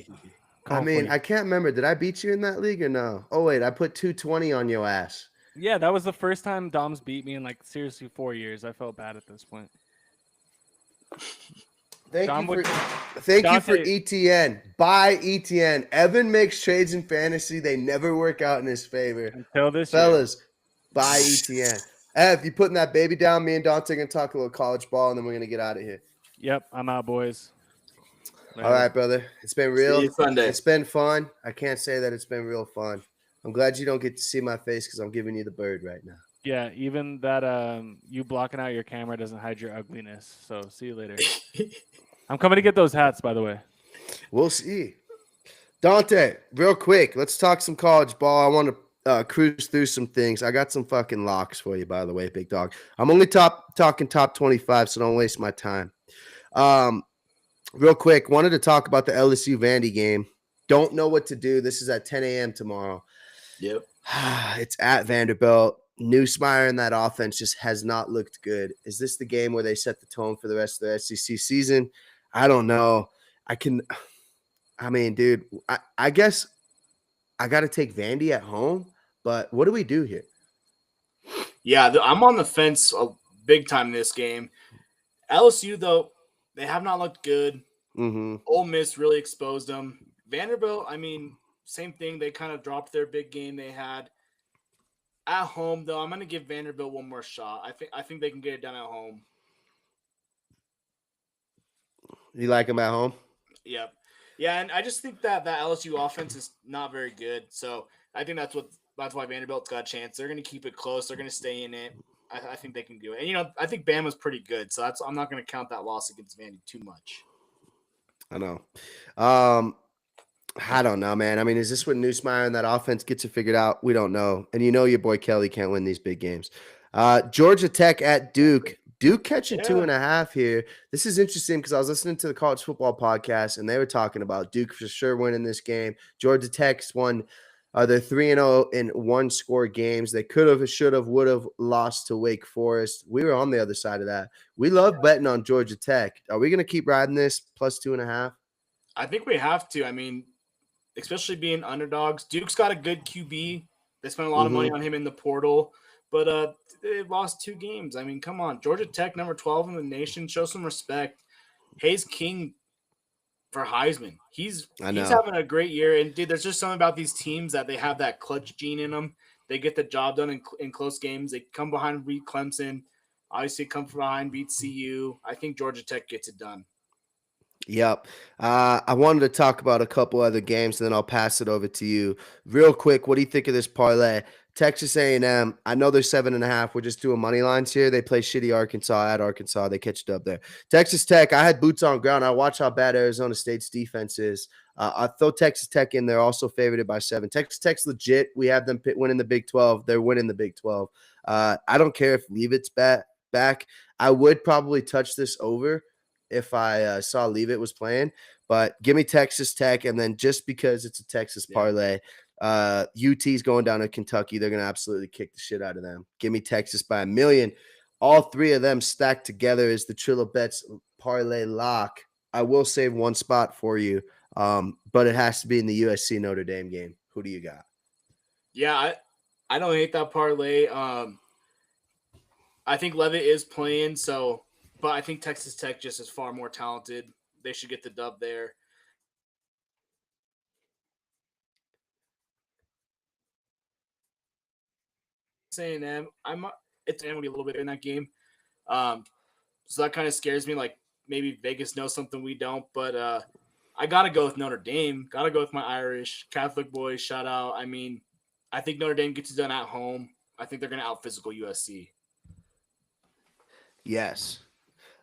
I mean, I can't remember. Did I beat you in that league or no? Oh wait, I put 220 on your ass. Yeah, that was the first time Dom's beat me in like seriously 4 years. I felt bad at this point. Thank Dom you for would- Dante- ETN. Buy ETN. Evan makes trades in fantasy. They never work out in his favor. Until this year. Fellas, buy ETN. Ev, you putting that baby down? Me and Dante are gonna talk a little college ball, and then we're gonna get out of here. Yep, I'm out, boys. All right, brother. It's been See real. you Sunday. It's been fun. I can't say that it's been real fun. I'm glad you don't get to see my face because I'm giving you the bird right now. Yeah, even that you blocking out your camera doesn't hide your ugliness. So see you later. I'm coming to get those hats, by the way. We'll see. Dante, real quick, let's talk some college ball. I want to cruise through some things. I got some fucking locks for you, by the way, big dog. I'm only talking top 25, so don't waste my time. Real quick, wanted to talk about the LSU Vandy game. Don't know what to do. This is at 10 a.m. tomorrow. Yep. It's at Vanderbilt. Newsmeyer and that offense just has not looked good. Is this the game where they set the tone for the rest of the SEC season? I don't know. I mean, dude, I guess I got to take Vandy at home, but what do we do here? Yeah, I'm on the fence big time this game. LSU, though, they have not looked good. Mm-hmm. Ole Miss really exposed them. Vanderbilt, I mean, same thing. They kind of dropped their big game they had. At home, though, I'm going to give Vanderbilt one more shot. I think they can get it done at home. You like them at home? Yep. Yeah, and I just think that LSU offense is not very good. So I think that's why Vanderbilt's got a chance. They're going to keep it close. They're going to stay in it. I think they can do it. And, I think Bama's pretty good. So I'm not going to count that loss against Vandy too much. I know. I don't know, man. I mean, is this what Newsmeyer and that offense gets it figured out? We don't know. And your boy Kelly can't win these big games. Georgia Tech at Duke. Duke catching 2.5 here. This is interesting because I was listening to the college football podcast and they were talking about Duke for sure winning this game. Georgia Tech's won. They're 3-0 in one-score games. They could have, should have, would have lost to Wake Forest. We were on the other side of that. We love betting on Georgia Tech. Are we going to keep riding this plus 2.5? I think we have to. I mean, especially being underdogs. Duke's got a good QB. They spent a lot of money on him in the portal. But they've lost 2 games. I mean, come on. Georgia Tech, number 12 in the nation. Show some respect. Hayes King for Heisman. He's having a great year. And, dude, there's just something about these teams that they have that clutch gene in them. They get the job done in close games. They come behind, beat Clemson. Obviously, come from behind, beat CU. I think Georgia Tech gets it done. Yep. I wanted to talk about a couple other games, and then I'll pass it over to you. Real quick, what do you think of this parlay? Texas A&M, I know they're 7.5. We're just doing money lines here. They play shitty Arkansas at Arkansas. They catch it up there. Texas Tech, I had boots on ground. I watched how bad Arizona State's defense is. I throw Texas Tech in. They're also favored by 7. Texas Tech's legit. We have them winning the Big 12. They're winning the Big 12. I don't care if Leavitt's back. I would probably touch this over if I saw Leavitt was playing. But give me Texas Tech, and then just because it's a Texas parlay, UT's going down to Kentucky. They're going to absolutely kick the shit out of them. Give me Texas by 1 million. All 3 of them stacked together is the Trillo Bets parlay lock. I will save one spot for you. But it has to be in the USC Notre Dame game. Who do you got? Yeah, I don't hate that parlay. I think Levitt is playing, but I think Texas Tech just is far more talented. They should get the dub there. A&M, it's going to be a little bit in that game. So that kind of scares me. Like maybe Vegas knows something we don't, but I got to go with Notre Dame. Got to go with my Irish Catholic boys. Shout out. I mean, I think Notre Dame gets it done at home. I think they're going to out physical USC. Yes.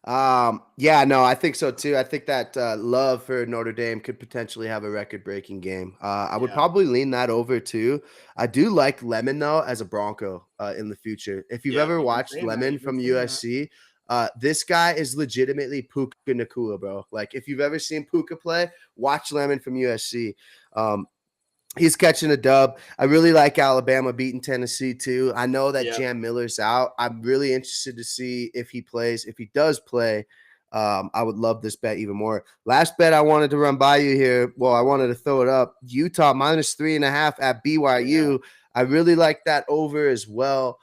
Yeah, no, I think so too. I think that love for Notre Dame could potentially have a record-breaking game. I would probably lean that over too. I do like Lemon though as a Bronco in the future. If you've ever watched Lemon from USC, this guy is legitimately Puka Nacua, bro. Like if you've ever seen Puka play, watch Lemon from USC. He's catching a dub. I really like Alabama beating Tennessee too. I know that Jam Miller's out. I'm really interested to see if he plays. If he does play, I would love this bet even more. Last bet I wanted to run by you here. Well, I wanted to throw it up. Utah -3.5 at BYU. I really like that over as well.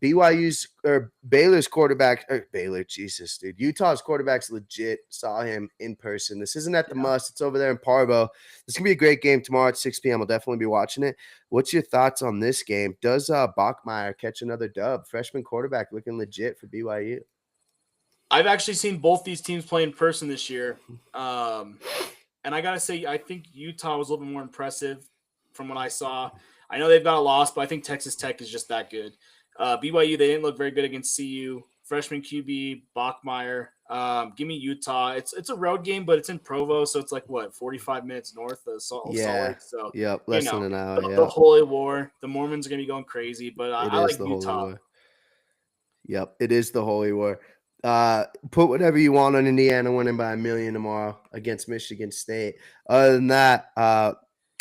BYU's or Baylor's quarterback or Baylor, Jesus, dude. Utah's quarterback's legit. Saw him in person. This isn't at the Must. It's over there in Parvo. This can be a great game tomorrow at 6 p.m. I'll definitely be watching it. What's your thoughts on this game? Does Bachmeier catch another dub? Freshman quarterback looking legit for BYU. I've actually seen both these teams play in person this year. And I got to say, I think Utah was a little bit more impressive from what I saw. I know they've got a loss, but I think Texas Tech is just that good. BYU, they didn't look very good against CU. Freshman QB, Bachmeier. Give me Utah. It's a road game, but it's in Provo, so it's like, 45 minutes north of Salt Lake. So, less than an hour. The Holy War. The Mormons are going to be going crazy, but I like Utah. Yep, it is the Holy War. Put whatever you want on Indiana winning by 1 million tomorrow against Michigan State. Other than that,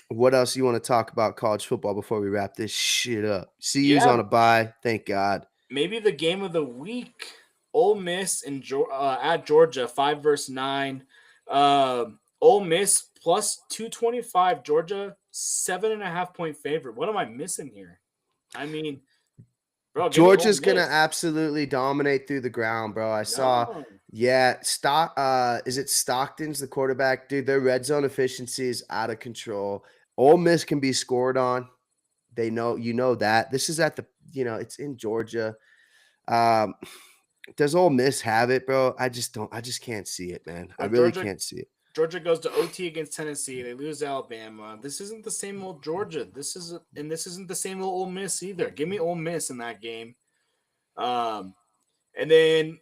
what else you want to talk about college football before we wrap this shit up? CU's on a bye. Thank God. Maybe the game of the week. Ole Miss and at Georgia, 5 versus 9. Ole Miss +225. Georgia 7.5 point favorite. What am I missing here? I mean, bro, Georgia's gonna absolutely dominate through the ground, bro. I saw. Yeah, is it Stockton's the quarterback? Dude, their red zone efficiency is out of control. Ole Miss can be scored on. They know, that. This is at the, it's in Georgia. Does Ole Miss have it, bro? I just can't see it, man. I really can't see it. Georgia goes to OT against Tennessee. They lose Alabama. This isn't the same old Georgia. This isn't the same old Ole Miss either. Give me Ole Miss in that game. And then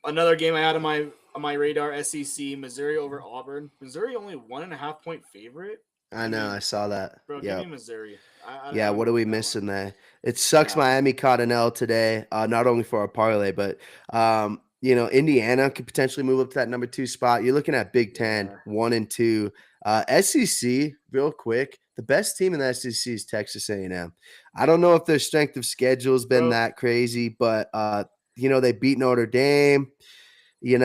another game I had on my radar, SEC, Missouri over Auburn. Missouri only 1.5 point favorite. I know. I saw that. Bro, give me Missouri. What are we missing there? It sucks Miami caught an L today, not only for our parlay, but, Indiana could potentially move up to that number 2 spot. You're looking at Big Ten, 1 and 2. SEC, real quick, the best team in the SEC is Texas A&M. I don't know if their strength of schedule has been that crazy, but, they beat Notre Dame. They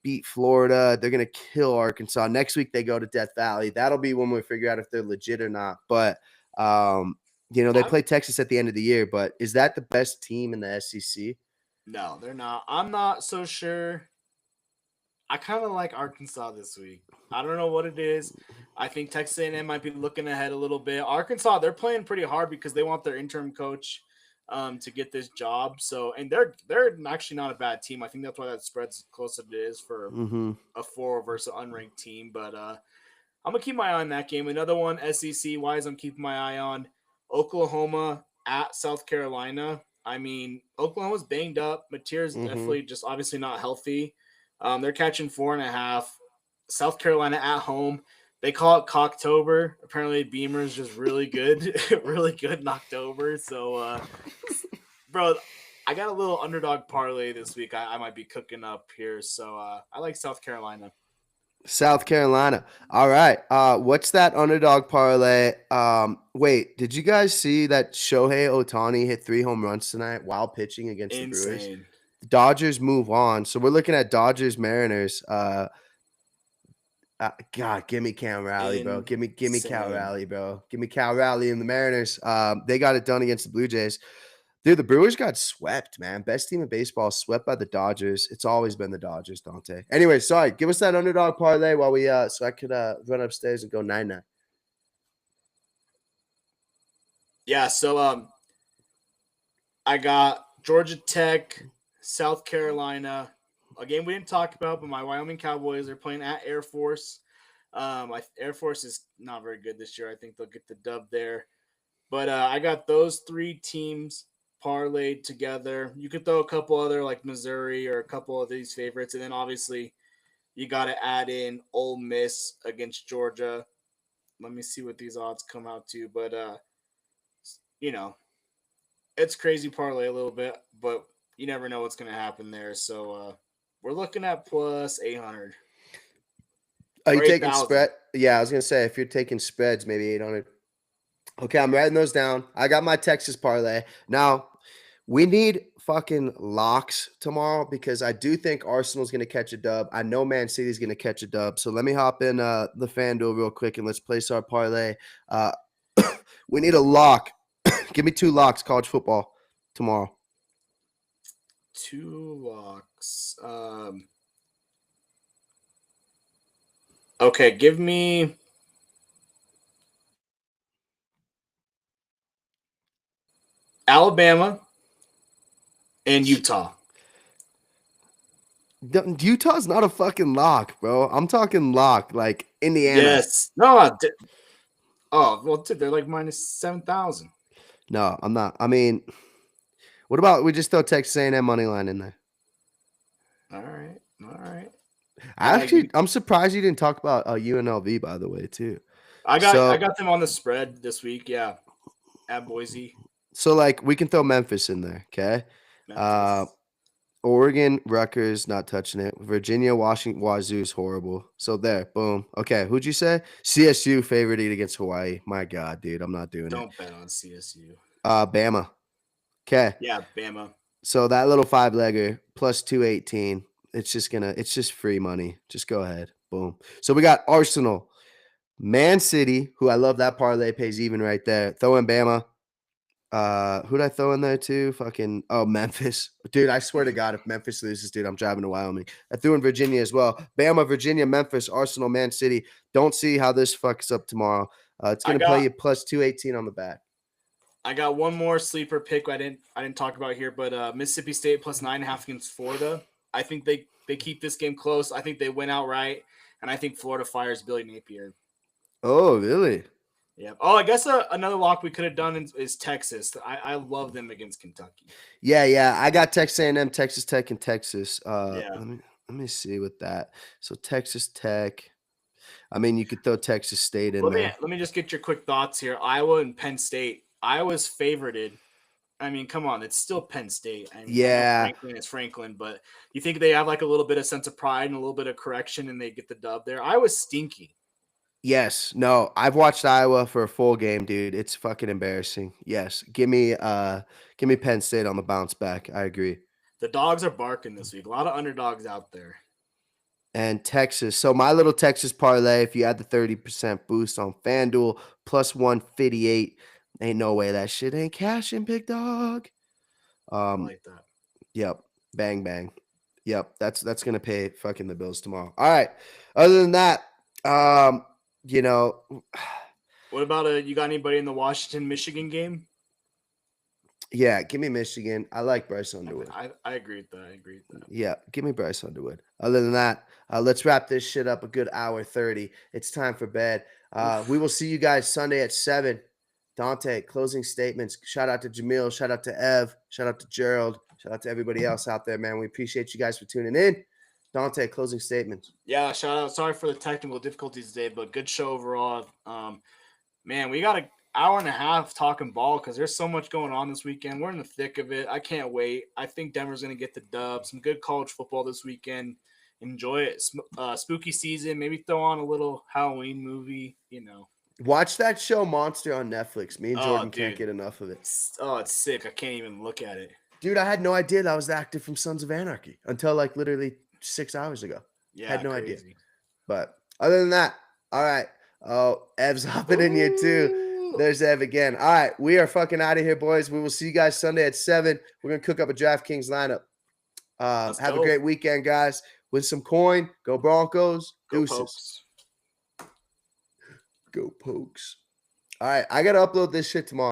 beat Florida. They're gonna kill Arkansas. Next week they go to Death Valley. That'll be when we figure out if they're legit or not. But they play Texas at the end of the year. But is that the best team in the SEC? No, they're not. I'm not so sure. I kind of like Arkansas this week. I don't know what it is. I think Texas A&M might be looking ahead a little bit. Arkansas, they're playing pretty hard because they want their interim coach to get this job. So, and they're actually not a bad team. I think that's why that spread's close as it is for a 4 versus an unranked team. But I'm gonna keep my eye on that game. Another one, SEC wise, I'm keeping my eye on Oklahoma at South Carolina. I mean, Oklahoma's banged up. Mateer's definitely just obviously not healthy. They're catching 4.5. South Carolina at home. They call it Cocktober. Apparently, Beamer's just really good, really good in October. So, bro, I got a little underdog parlay this week. I might be cooking up here. So, I like South Carolina. South Carolina. All right. What's that underdog parlay? Wait, did you guys see that Shohei Ohtani hit 3 home runs tonight while pitching against the Brewers? The Dodgers move on. So we're looking at Dodgers Mariners. God, give me Cal Raleigh, bro. Give me Cal Insane. Raleigh, bro. Give me Cal Raleigh and the Mariners. They got it done against the Blue Jays. Dude, the Brewers got swept, man. Best team in baseball, swept by the Dodgers. It's always been the Dodgers, Dante. Anyway, sorry. Give us that underdog parlay while we so I could run upstairs and go 9-9. Yeah, so I got Georgia Tech, South Carolina, a game we didn't talk about, but my Wyoming Cowboys are playing at Air Force. Air Force is not very good this year. I think they'll get the dub there. But I got those 3 teams parlayed together. You could throw a couple other like Missouri or a couple of these favorites, and then obviously you got to add in Ole Miss against Georgia. Let me see what these odds come out to, but it's crazy parlay a little bit, but you never know what's going to happen there. So we're looking at plus 800. Are you taking spread? Yeah, I was gonna say if you're taking spreads, maybe 800. Okay, I'm writing those down. I got my Texas parlay. Now, we need fucking locks tomorrow because I do think Arsenal's going to catch a dub. I know Man City's going to catch a dub. So let me hop in the FanDuel real quick and let's place our parlay. We need a lock. Give me 2 locks, college football, tomorrow. 2 locks. Okay, give me Alabama and Utah. Utah's not a fucking lock, bro. I'm talking lock, like Indiana. Yes. No. Oh, well, dude, they're like minus 7,000. No, I'm not. I mean, what about we just throw Texas A&M money line in there? All right. I'm surprised you didn't talk about UNLV, by the way, too. I got them on the spread this week, yeah, at Boise. So, like, we can throw Memphis in there, okay? Oregon, Rutgers, not touching it. Virginia, Washington, Wazoo is horrible. So there, boom. Okay, who'd you say? CSU favored against Hawaii. My God, dude, I'm not doing it. Don't bet on CSU. Bama. Okay. Yeah, Bama. So that little 5-legger plus 218. It's just free money. Just go ahead. Boom. So we got Arsenal, Man City, who I love that parlay pays even right there. Throw in Bama. Who'd I throw in there too? Memphis. Dude, I swear to God, if Memphis loses, dude, I'm driving to Wyoming. I threw in Virginia as well. Bama, Virginia, Memphis, Arsenal, Man City. Don't see how this fucks up tomorrow. It's gonna play you plus 218 on the back. I got one more sleeper pick I didn't talk about here, but Mississippi State plus 9.5 against Florida. I think they keep this game close. I think they win outright, and I think Florida fires Billy Napier. Oh, really? Yeah. Oh, I guess another lock we could have done is Texas. I love them against Kentucky. Yeah. I got Texas A&M, Texas Tech, and Texas. Yeah. Let me see with that. So Texas Tech. I mean, you could throw Texas State in there. Let me just get your quick thoughts here. Iowa and Penn State. Iowa's favorited. I mean, come on, it's still Penn State. I mean, yeah. Franklin is Franklin, but you think they have like a little bit of sense of pride and a little bit of correction, and they get the dub there? Iowa's stinky. Yes. No, I've watched Iowa for a full game, dude. It's fucking embarrassing. Yes. Give me Penn State on the bounce back. I agree. The dogs are barking this week. A lot of underdogs out there. And Texas. So my little Texas parlay, if you add the 30% boost on FanDuel, plus 158. Ain't no way that shit ain't cashing, big dog. I like that. Yep. Bang, bang. Yep. That's gonna pay fucking the bills tomorrow. All right. Other than that, what about you got anybody in the Washington-Michigan game? Yeah, give me Michigan. I like Bryce Underwood. I agree with that. Yeah, give me Bryce Underwood. Other than that, let's wrap this shit up a good hour 30. It's time for bed. We will see you guys Sunday at 7. Dante, closing statements. Shout out to Jamil. Shout out to Ev. Shout out to Gerald. Shout out to everybody else out there, man. We appreciate you guys for tuning in. Dante, closing statements. Yeah, shout out. Sorry for the technical difficulties today, but good show overall. Man, we got an hour and a half talking ball because there's so much going on this weekend. We're in the thick of it. I can't wait. I think Denver's going to get the dub. Some good college football this weekend. Enjoy it. Spooky season. Maybe throw on a little Halloween movie, Watch that show Monster on Netflix. Me and Jordan can't get enough of it. Oh, it's sick. I can't even look at it. Dude, I had no idea that was the actor from Sons of Anarchy until like literally 6 hours ago. Yeah, had no crazy. idea. But Other than that, all right. Oh, Ev's hopping in here too. There's Ev again. All right, we are fucking out of here, boys. We will see you guys Sunday at 7. We're gonna cook up a DraftKings lineup. Have a great weekend, guys. Win some coin. Go Broncos. Go Deuces. Pokes. Go Pokes. All right, I gotta upload this shit tomorrow.